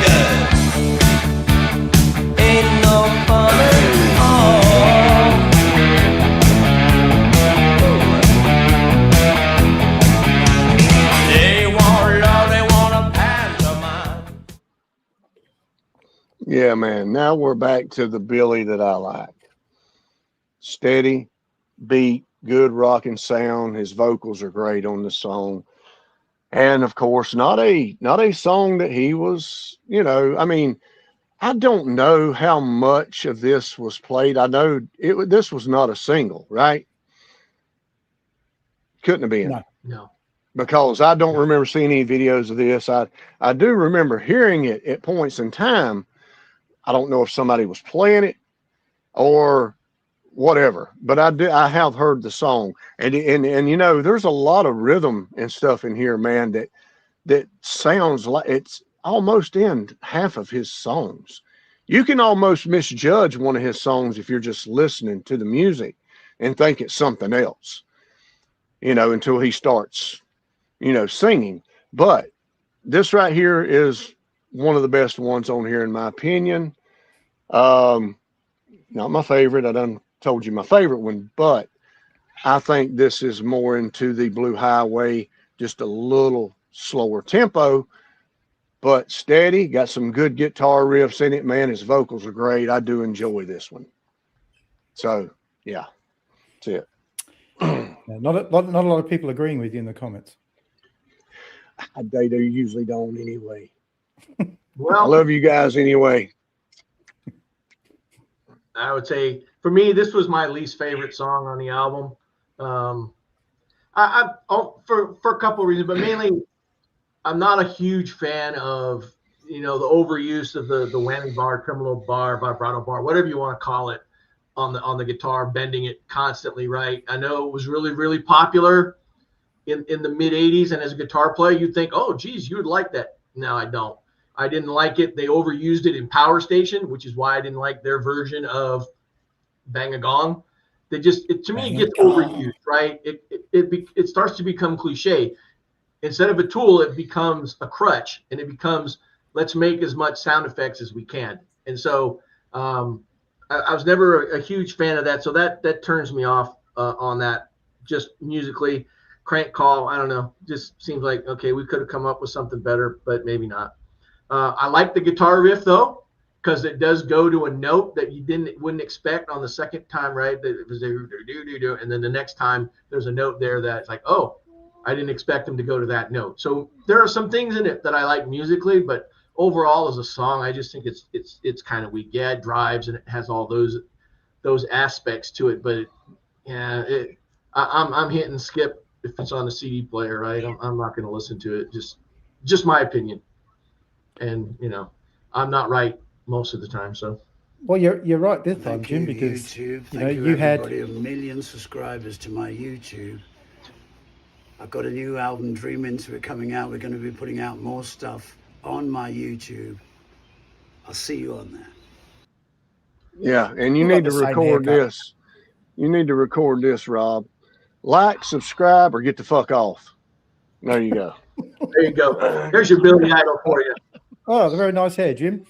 Yeah. Ain't no fun at all. They want love, they Yeah, man. Now we're back to the Billy that I like. Steady beat, good rocking sound. His vocals are great on the song. And of course, not a song that he was, I mean, I don't know how much of this was played. I know this was not a single, right? Couldn't have been. No. Because I don't remember seeing any videos of this. I do remember hearing it at points in time. I don't know if somebody was playing it or whatever, but I have heard the song, and there's a lot of rhythm and stuff in here, man, that sounds like it's almost in half of his songs. You can almost misjudge one of his songs if you're just listening to the music and think it's something else, until he starts, singing. But this right here is one of the best ones on here, in my opinion. Not my favorite. I done told you my favorite one, but I think this is more into the Blue Highway, just a little slower tempo, but steady. Got some good guitar riffs in it, man. His vocals are great. I do enjoy this one. So yeah, that's it. Not a lot of people agreeing with you in the comments. They usually don't anyway. Well, I love you guys anyway. I would say for me, this was my least favorite song on the album. For a couple of reasons, but mainly I'm not a huge fan of the overuse of the whammy bar, tremolo bar, vibrato bar, whatever you want to call it, on the guitar, bending it constantly. Right? I know it was really, really popular in the mid '80s, and as a guitar player, you'd think, oh, geez, you would like that. No, I don't. I didn't like it. They overused it in Power Station, which is why I didn't like their version of Bang a Gong. To me, it gets overused, right? It starts to become cliche. Instead of a tool, it becomes a crutch, and it becomes, let's make as much sound effects as we can. And so I was never a huge fan of that. So that turns me off on that, just musically. Crank Call, I don't know, just seems like, okay, we could have come up with something better, but maybe not. I like the guitar riff though, because it does go to a note that you wouldn't expect on the second time, right? That it was and then the next time there's a note there that's like, oh, I didn't expect them to go to that note. So there are some things in it that I like musically, but overall as a song, I just think it's kind of weak. Yeah, it drives and it has all those aspects to it, but I'm hitting skip if it's on the CD player, right? I'm not going to listen to it. Just my opinion. And I'm not right most of the time. So, well, you're right this time, Jim, because YouTube. you had a million subscribers to my YouTube. I've got a new album, Dream Into It, coming out. We're going to be putting out more stuff on my YouTube. I'll see you on there. Yeah, and you need to record this. You need to record this, Rob. Like, subscribe, or get the fuck off. There you go. There you go. There's your Billy Idol for you. Oh, very nice hair, Jim.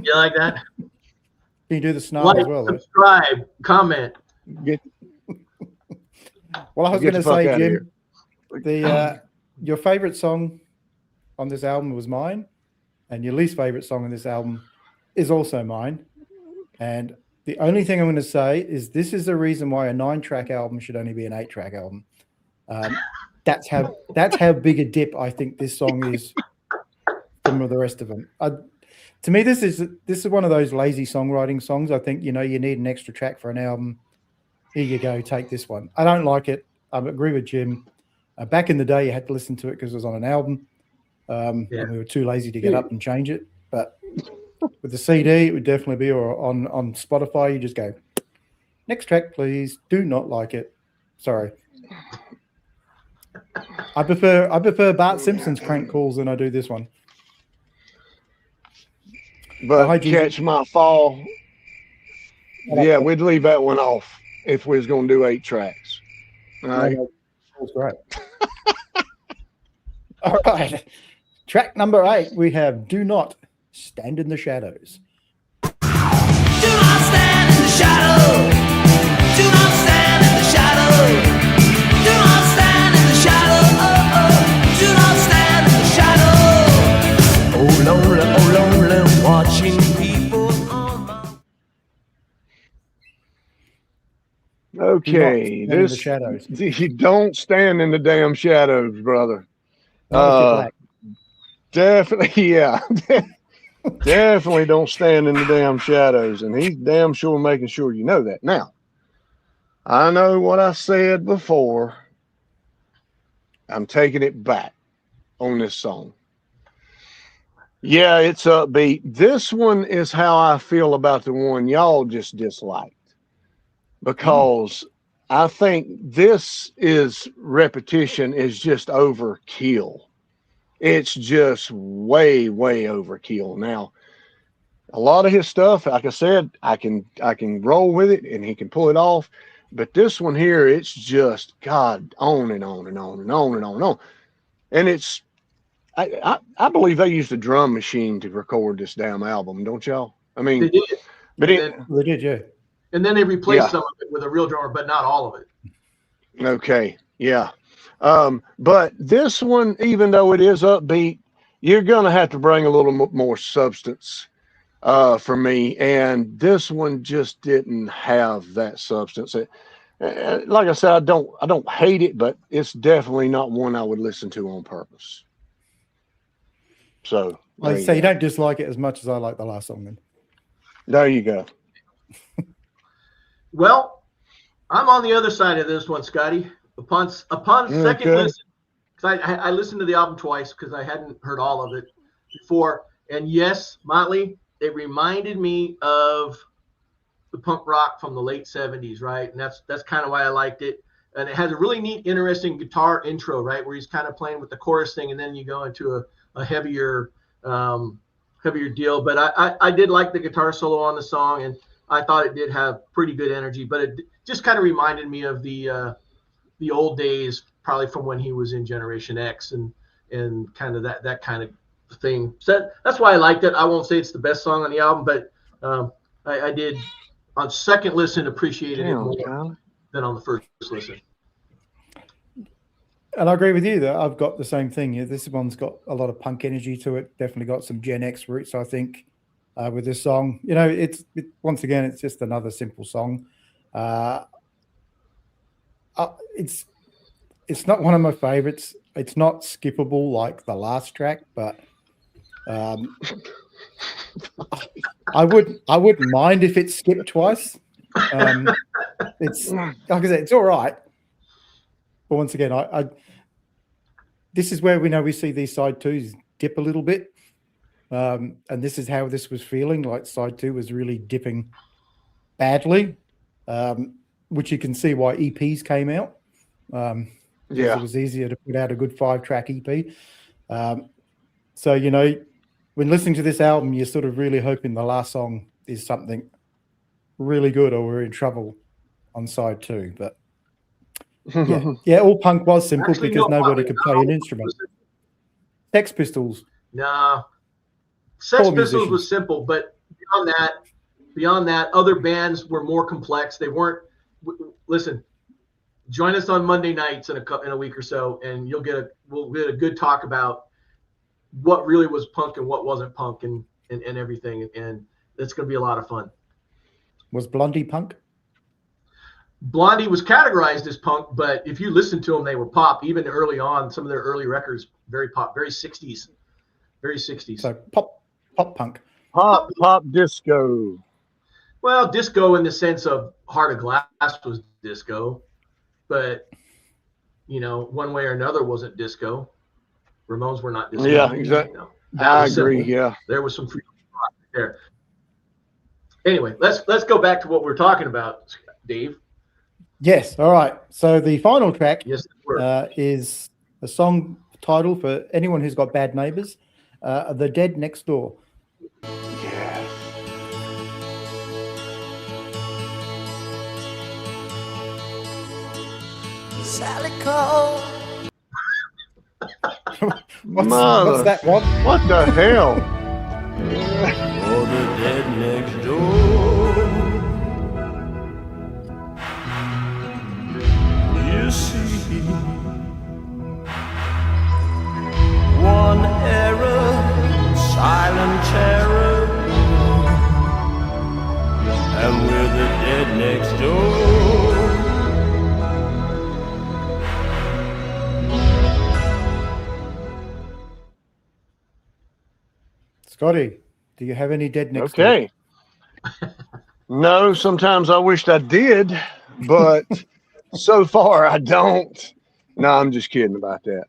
You like that? Can you do the snarl like, as well? Subscribe, comment. Well, I was going to say, Jim, your favorite song on this album was mine, and your least favorite song on this album is also mine. And the only thing I'm going to say is this is the reason why a 9-track album should only be an 8-track album. That's how big a dip I think this song is from the rest of them. To me, this is one of those lazy songwriting songs. I think you need an extra track for an album. Here you go, take this one. I don't like it. I agree with Jim. Back in the day, you had to listen to it because it was on an album, and we were too lazy to get up and change it. But with the CD, it would definitely be, or on Spotify, you just go, next track, please. Do not like it. Sorry. I prefer Bart Simpson's crank calls than I do this one. But Catch My Fall, yeah, we'd leave that one off if we was going to do 8 tracks. All right. That's great. All right. Track number 8, we have Do Not Stand in the Shadows. Do not stand in the shadow. Do not stand in the shadow. Do not stand in the shadow. Do not stand in the shadow. Oh lonely, watching people Okay, in the this shadows. you don't stand in the damn shadows, brother. Not if you're black. Definitely, yeah. Definitely don't stand in the damn shadows, and he's damn sure making sure you know that. Now, I know what I said before. I'm taking it back on this song. Yeah, it's upbeat. This one is how I feel about the one y'all just disliked, because I think this is repetition is just overkill. It's just way, way overkill. Now, a lot of his stuff, like I said, I can roll with it and he can pull it off. But this one here, it's just God, on and on and on and on and on and on. And it's I believe they used a drum machine to record this damn album, don't y'all? I mean, They did. but They did, yeah. And then they replaced Yeah. some of it with a real drummer, but not all of it. okay, yeah. But this one, even though it is upbeat, you're gonna have to bring a little more substance for me. And this one just didn't have that substance. Like I said, I don't hate it, but it's definitely not one I would listen to on purpose. So Like you say, you don't dislike it as much as I like the last song then. there you go. Well, I'm on the other side of this one, Scotty. Upon second Okay. listen, because I listened to the album twice because I hadn't heard all of it before. And yes, Motley, it reminded me of the punk rock from the late 70s, right? And that's kind of why I liked it. And it has a really neat, interesting guitar intro, right, where he's kind of playing with the chorus thing, and then you go into a heavier deal. But I did like the guitar solo on the song, and I thought it did have pretty good energy. But it just kind of reminded me of the old days, probably from when he was in Generation X and kind of that kind of thing. So that's why I liked it. I won't say it's the best song on the album, but I did on second listen appreciated it more than on the first listen. And I agree with you that I've got the same thing. Yeah, this one's got a lot of punk energy to it. Definitely got some Gen X roots, I think, with this song. You know, once again, it's just another simple song. It's not one of my favorites. It's not skippable like the last track, but I wouldn't mind if it's skipped twice. It's like I said, it's all right. But once again, this is where we see these side twos dip a little bit. And this is how this was feeling, like side two was really dipping badly, which you can see why EPs came out. It was easier to put out a good 5-track EP. So, you know, when listening to this album, you're sort of really hoping the last song is something really good or we're in trouble on side two. But yeah, all punk was simple. Actually, because nobody could play an instrument. Sex Pistols. Nah. Sex Pistols was simple, but beyond that, other bands were more complex. They weren't. Listen, join us on Monday nights in a week or so, and we'll get a good talk about what really was punk and what wasn't punk and everything, and it's going to be a lot of fun. Was Blondie punk? Blondie was categorized as punk, but if you listen to them, they were pop. Even early on, some of their early records, very pop, very 60s. So pop punk. Pop disco. Well, disco in the sense of Heart of Glass was disco, but, you know, one way or another wasn't disco. Ramones were not disco. Yeah, exactly. You know, I agree, simple. yeah. There was some freedom there. Anyway, let's go back to what we're talking about, Dave. Yes, all right. So the final track is a song title for anyone who's got bad neighbors, The Dead Next Door. Yes. Sally called. What's that one? What the hell? For the dead next door. You see, one error, silent terror, and we're the dead next door. Scotty, do you have any dead next Okay. No, sometimes I wished I did, but so far I don't. No, I'm just kidding about that.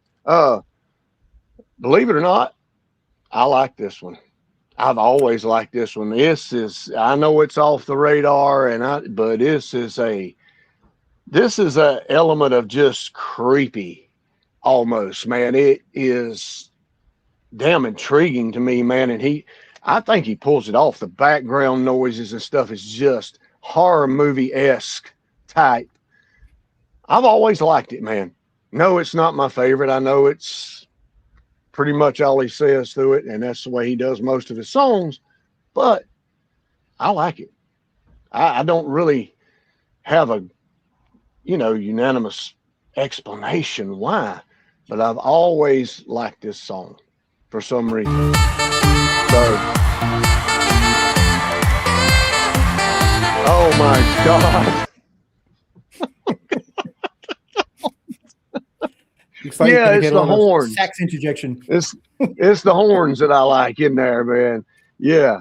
Believe it or not, I like this one. I've always liked this one. This is, I know it's off the radar, but this is a element of just creepy, almost, man. It is damn intriguing to me, man. And I think he pulls it off. The background noises and stuff is just horror movie-esque type. I've always liked it, man. No, it's not my favorite. I know it's pretty much all he says through it, and that's the way he does most of his songs, but I like it. I don't really have a, unanimous explanation why, but I've always liked this song for some reason. So, oh my God. Yeah, it's the horns. Sax interjection. It's the horns that I like in there, man. Yeah,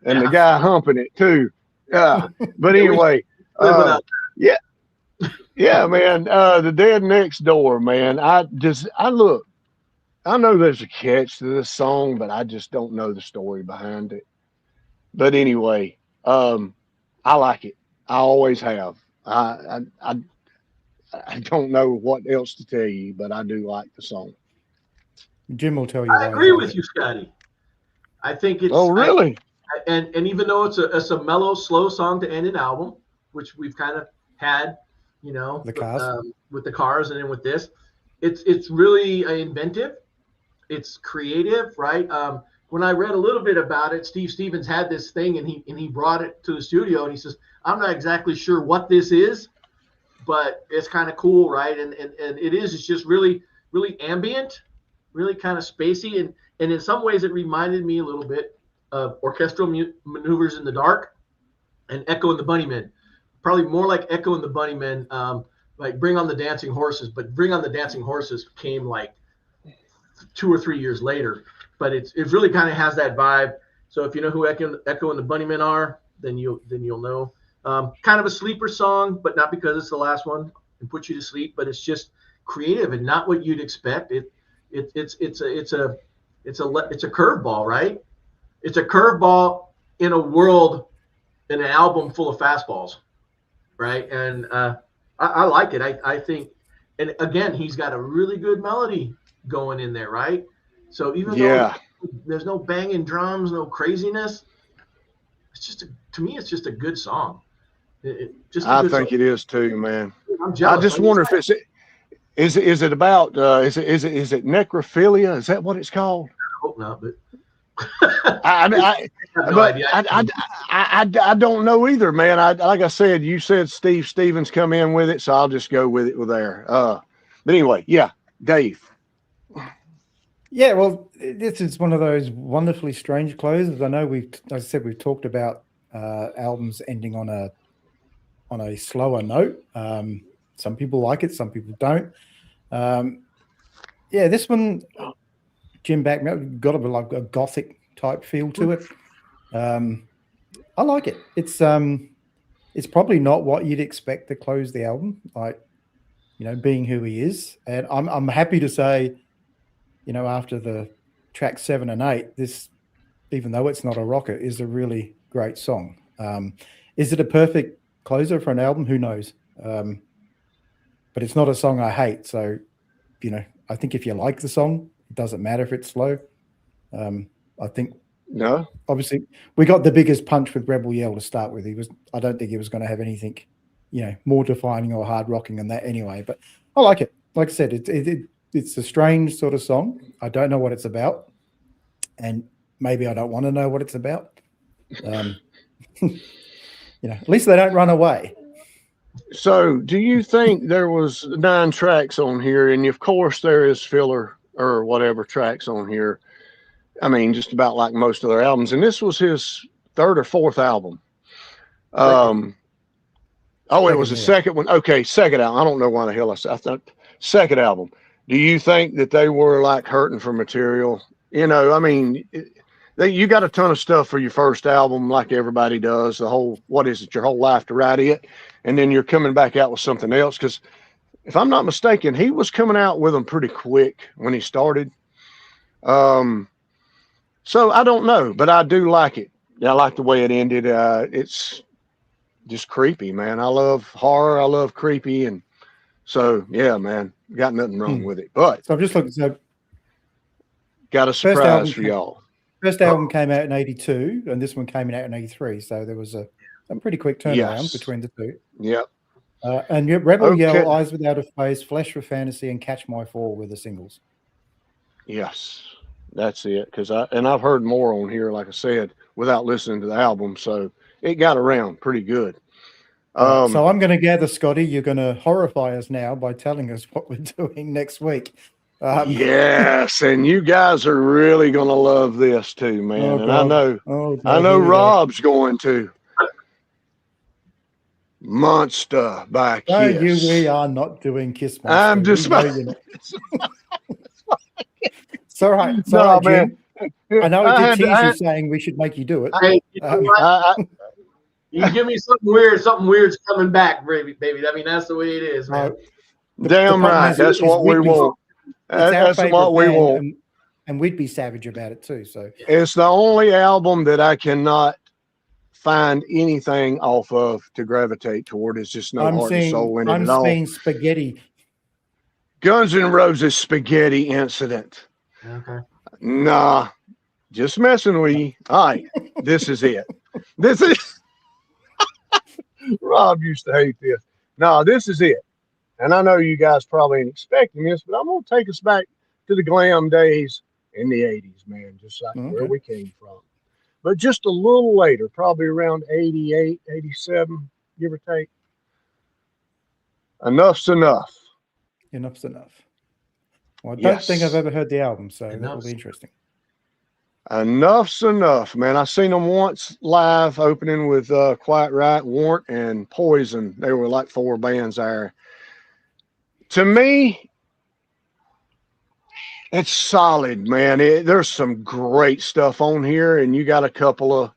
and the guy humping it too. Yeah, but anyway, yeah, man. The Dead Next Door, man. I look. I know there's a catch to this song, but I just don't know the story behind it. But anyway, I like it. I always have. I don't know what else to tell you, but I do like the song. Jim will tell you. I agree with you, Scotty. I think it's. Oh, really? And even though it's a mellow, slow song to end an album, which we've kind of had, the Cars. With the Cars, and then with this, it's really inventive. It's creative, right? When I read a little bit about it, Steve Stevens had this thing, and he brought it to the studio, and he says, "I'm not exactly sure what this is, but it's kind of cool, right?" And it's just really, really ambient, really kind of spacey, and in some ways it reminded me a little bit of Orchestral Maneuvers in the Dark and Echo and the Bunnymen. Probably more like Echo and the Bunnymen, like Bring on the Dancing Horses, but Bring on the Dancing Horses came like 2 or 3 years later. But it really kind of has that vibe. So if you know who Echo and the Bunnymen are, then you'll know. Kind of a sleeper song, but not because it's the last one and put you to sleep, but it's just creative and not what you'd expect. It's a curveball, right? It's a curveball in a world, in an album full of fastballs, right? And I like it. I think, and again, he's got a really good melody going in there, right? So even though there's no banging drums, no craziness, it's just to me, it's just a good song. I think it is too, man. I'm jealous. I just wonder if is it about is it necrophilia? Is that what it's called? I hope not, but I don't know either, man. Like I said, you said Steve Stevens come in with it, so I'll just go with it there. But anyway, yeah, Dave. Yeah, well, this is one of those wonderfully strange closes. I know we've talked about albums ending on a slower note. Some people like it, some people don't. Yeah, this one, Jim Backman, got a gothic type feel to it. I like it. It's probably not what you'd expect to close the album, like, being who he is. And I'm happy to say, after the track 7 and 8, this, even though it's not a rocker, is a really great song. Is it a perfect closer for an album? Who knows? But it's not a song I hate. So, I think if you like the song, it doesn't matter if it's slow. I think, no, obviously we got the biggest punch with Rebel Yell to start with. I don't think he was going to have anything, more defining or hard rocking than that anyway. But I like it. Like I said, it's a strange sort of song. I don't know what it's about, and maybe I don't want to know what it's about. At least they don't run away. So, do you think there was 9 tracks on here, and of course there is filler or whatever tracks on here? I mean, just about like most of their albums, and this was his 3rd or 4th album. It was the second one. Okay, second album. I don't know why the hell I thought second album. Do you think that they were like hurting for material? I mean, You got a ton of stuff for your first album, like everybody does. The whole, what is it, your whole life to write it, and then you're coming back out with something else. Because if I'm not mistaken, he was coming out with them pretty quick when he started. So I don't know, but I do like it. I like the way it ended. It's just creepy, man. I love horror. I love creepy, and so yeah, man, got nothing wrong with it. But So I'm just looking. So got a surprise for y'all. First album came out in 82, and this one came out in 83. So there was a pretty quick turnaround between the two. Yep. And Rebel Yell, Eyes Without a Face, Flesh for Fantasy, and Catch My Fall were the singles. Yes, that's it. Because I've heard more on here, like I said, without listening to the album, so it got around pretty good. So I'm going to gather, Scotty, you're going to horrify us now by telling us what we're doing next week. Yes, and you guys are really going to love this too, man. And I know Rob's going to. Monster by Kiss. We are not doing Kiss Monster. I'm just It's all right. It's all right, Jim. I know it did tease you saying we should make you do it. Hey, you give me something weird, something weird's coming back, baby. I mean, that's the way it is, man. Damn right. That's what we want. That's what we want. And we'd be savage about it too. So it's the only album that I cannot find anything off of to gravitate toward. It's just no heart and soul in it at all. I'm saying spaghetti. Guns N' Roses Spaghetti Incident. Okay. Nah, just messing with you. All right, this is it. This is Rob used to hate this. No, this is it. And I know you guys probably ain't expecting this, but I'm going to take us back to the glam days in the 80s, man, just like where we came from. But just a little later, probably around 88, 87, give or take. Enough's Enough. Enough's Enough. Well, I don't think I've ever heard the album, so that will be interesting. Enough's Enough, man. I seen them once live opening with Quiet Riot, Warrant, and Poison. They were like 4 bands there. To me, it's solid, man. There's some great stuff on here, and you got a couple of,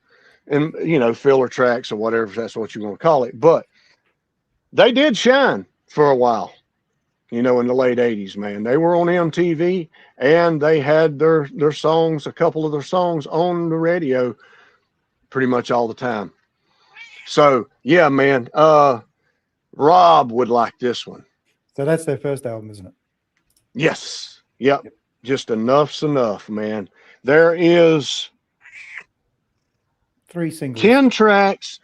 filler tracks or whatever, if that's what you want to call it. But they did shine for a while, in the late 80s, man. They were on MTV, and they had their songs, a couple of their songs on the radio pretty much all the time. So, yeah, man, Rob would like this one. So that's their first album, isn't it? Yes. Yep. Just Enough's Enough, man. There is 3 singles. 10 tracks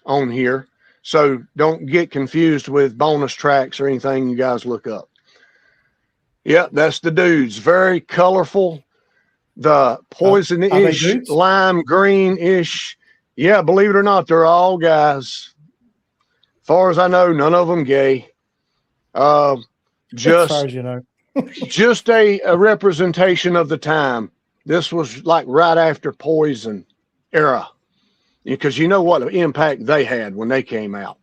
on here. So don't get confused with bonus tracks or anything you guys look up. Yep, that's the dudes. Very colorful. The poison-ish, lime green-ish. Yeah, believe it or not, they're all guys. As far as I know, none of them gay. Just as far as you know. Just a representation of the time. This was like right after Poison era, because you know what impact they had when they came out.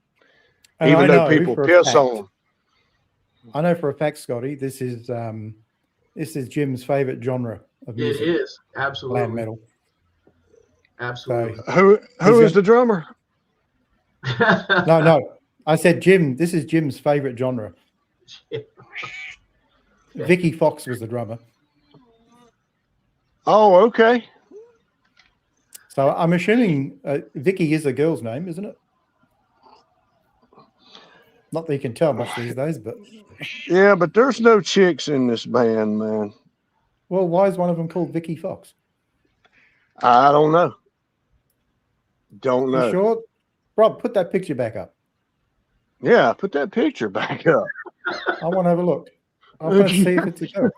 And even though people piss on them. I know for a fact, Scotty, this is Jim's favorite genre of music. It is absolutely glam metal. Absolutely. So, who is the drummer? No. I said Jim. This is Jim's favorite genre. Vicky Fox was the drummer. Oh, okay. So I'm assuming Vicky is a girl's name, isn't it? Not that you can tell much these days, but yeah, but there's no chicks in this band, man. Well, why is one of them called Vicky Fox? I don't know. Don't know. You sure? Rob, put that picture back up. Yeah, put that picture back up. I want to have a look. I want to see if it's a girl.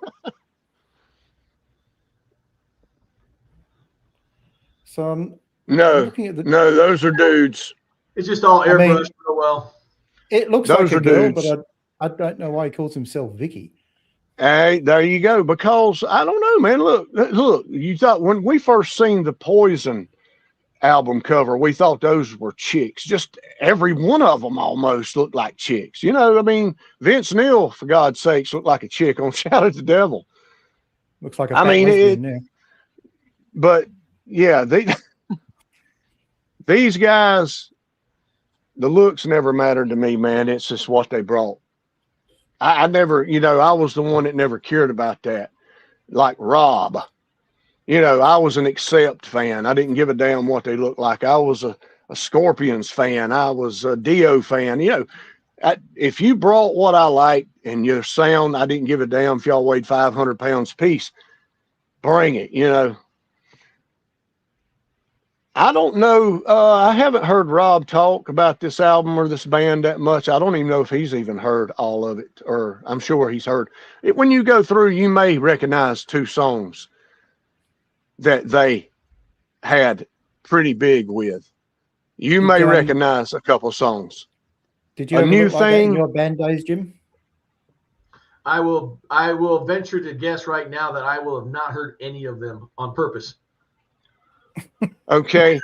So I'm looking at no, those are dudes. It's just all airbrushed real well. It looks those like a girl, dudes. but I don't know why he calls himself Vicky. Hey, there you go. Because I don't know, man. Look. You thought when we first seen the Poison album cover, we thought those were chicks. Just every one of them almost looked like chicks. I mean, Vince Neil, for God's sakes, looked like a chick on Shout at the Devil. Looks like a lesbian now. But yeah, these guys, the looks never mattered to me, man. It's just what they brought. I never, I was the one that never cared about that. Like Rob, I was an Accept fan. I didn't give a damn what they looked like. I was a Scorpions fan. I was a Dio fan. If you brought what I liked and your sound, I didn't give a damn if y'all weighed 500 pounds apiece. Bring it, I don't know. I haven't heard Rob talk about this album or this band that much. I don't even know if he's even heard all of it, or I'm sure he's heard it. When you go through, you may recognize 2 songs that they had pretty big with. You may recognize a couple songs. Did you ever look like that in your band days, Jim? I will venture to guess right now that I will have not heard any of them on purpose. Okay.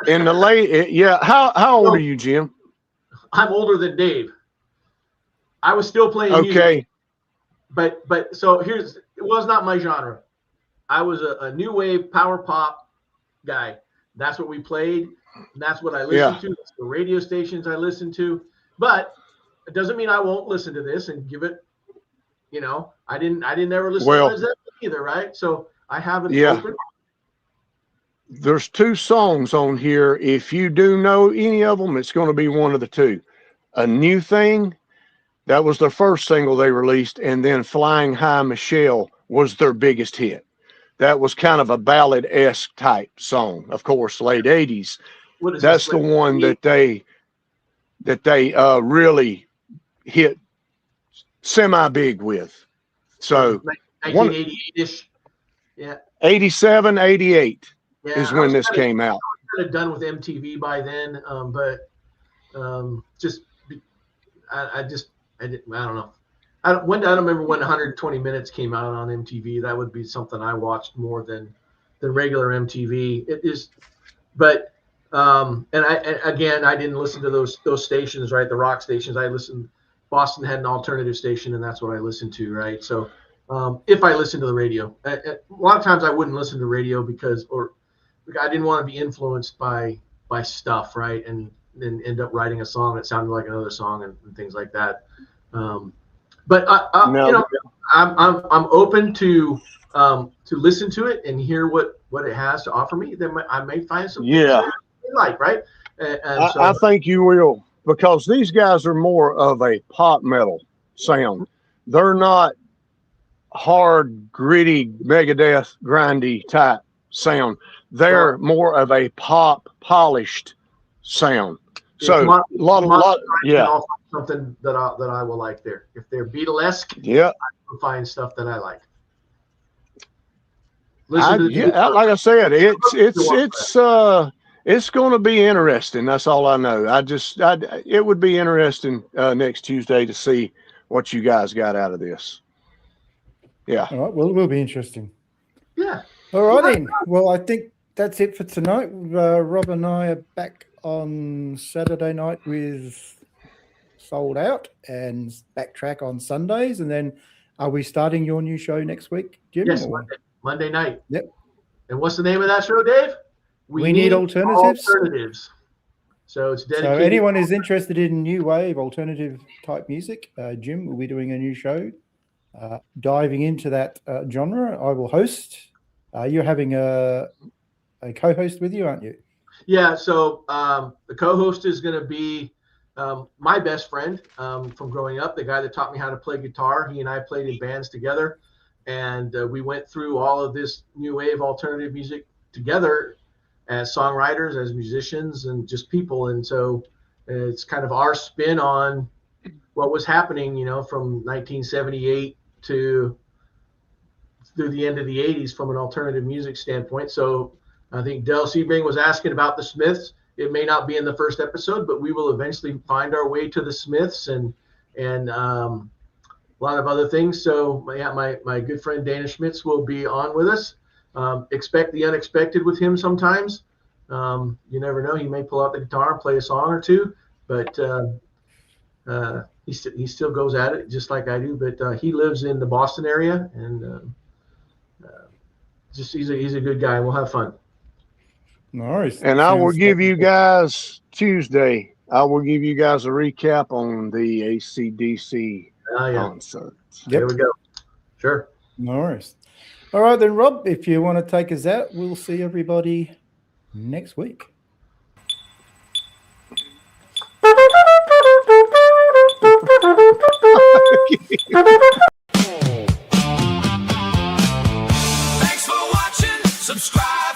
In the late, yeah. How old are you, Jim? I'm older than Dave. I was still playing okay. Music, but so it was not my genre. I was a new wave power pop guy. That's what we played. And that's what I listened to. That's the radio stations I listened to. But it doesn't mean I won't listen to this and give it. I didn't ever listen to Led Zeppelin either, right? So I haven't. Yeah. There's 2 songs on here. If you do know any of them, it's going to be one of the 2. A New Thing, that was their first single they released, and then Flying High Michelle was their biggest hit. That was kind of a ballad-esque type song, of course, late 80s. That's the one that they really hit semi-big with. So 1988-ish. Yeah. 87, 88 is when this came out. I was kind of done with MTV by then, but I don't know. I don't remember when 120 Minutes came out on MTV. That would be something I watched more than regular MTV. It is, but and I didn't listen to those stations, right? The rock stations. Boston had an alternative station, and that's what I listened to, right? So if I listened to the radio, a lot of times I wouldn't listen to radio because I didn't want to be influenced by stuff, right? And then end up writing a song that sounded like another song and things like that. But I'm open to listen to it and hear what it has to offer me. Then I may find something I like, right? I think you will, because these guys are more of a pop metal sound. They're not hard, gritty, Megadeth, grindy type sound. They're more of a pop, polished sound. So a lot, yeah. Something that I will like there. If they're Beatlesque, yeah, I will find stuff that I like. Like I said, it's going to be interesting. That's all I know. It would be interesting next Tuesday to see what you guys got out of this. Yeah. All right. Well, it will be interesting. Yeah. All right then. Well, I think that's it for tonight. Rob and I are back on Saturday night with Sold Out and Backtrack on Sundays. And then are we starting your new show next week, Jim? Yes, Monday night. Yep. And what's the name of that show, Dave? We need alternatives. So it's dedicated. So anyone who's interested in new wave alternative type music, Jim will be doing a new show diving into that genre. I will host. You're having a co-host with you, aren't you? Yeah. So the co-host is going to be my best friend from growing up, the guy that taught me how to play guitar. He and I played in bands together, and we went through all of this new wave alternative music together as songwriters, as musicians, and just people. And so it's kind of our spin on what was happening, from 1978 to through the end of the 80s from an alternative music standpoint. So I think Del Sebring was asking about the Smiths. It may not be in the first episode, but we will eventually find our way to the Smiths and a lot of other things. So my good friend Dana Schmitz will be on with us. Expect the unexpected with him sometimes. You never know. He may pull out the guitar and play a song or two, but he still goes at it just like I do. But he lives in the Boston area, and he's a good guy. We'll have fun. No worries. And I will Sounds give like- you guys Tuesday. I will give you guys a recap on the ACDC Oh yeah, concert. there Yep. we go. Sure. No worries. All right, then, Rob, if you want to take us out, we'll see everybody next week. Thanks for watching. Subscribe.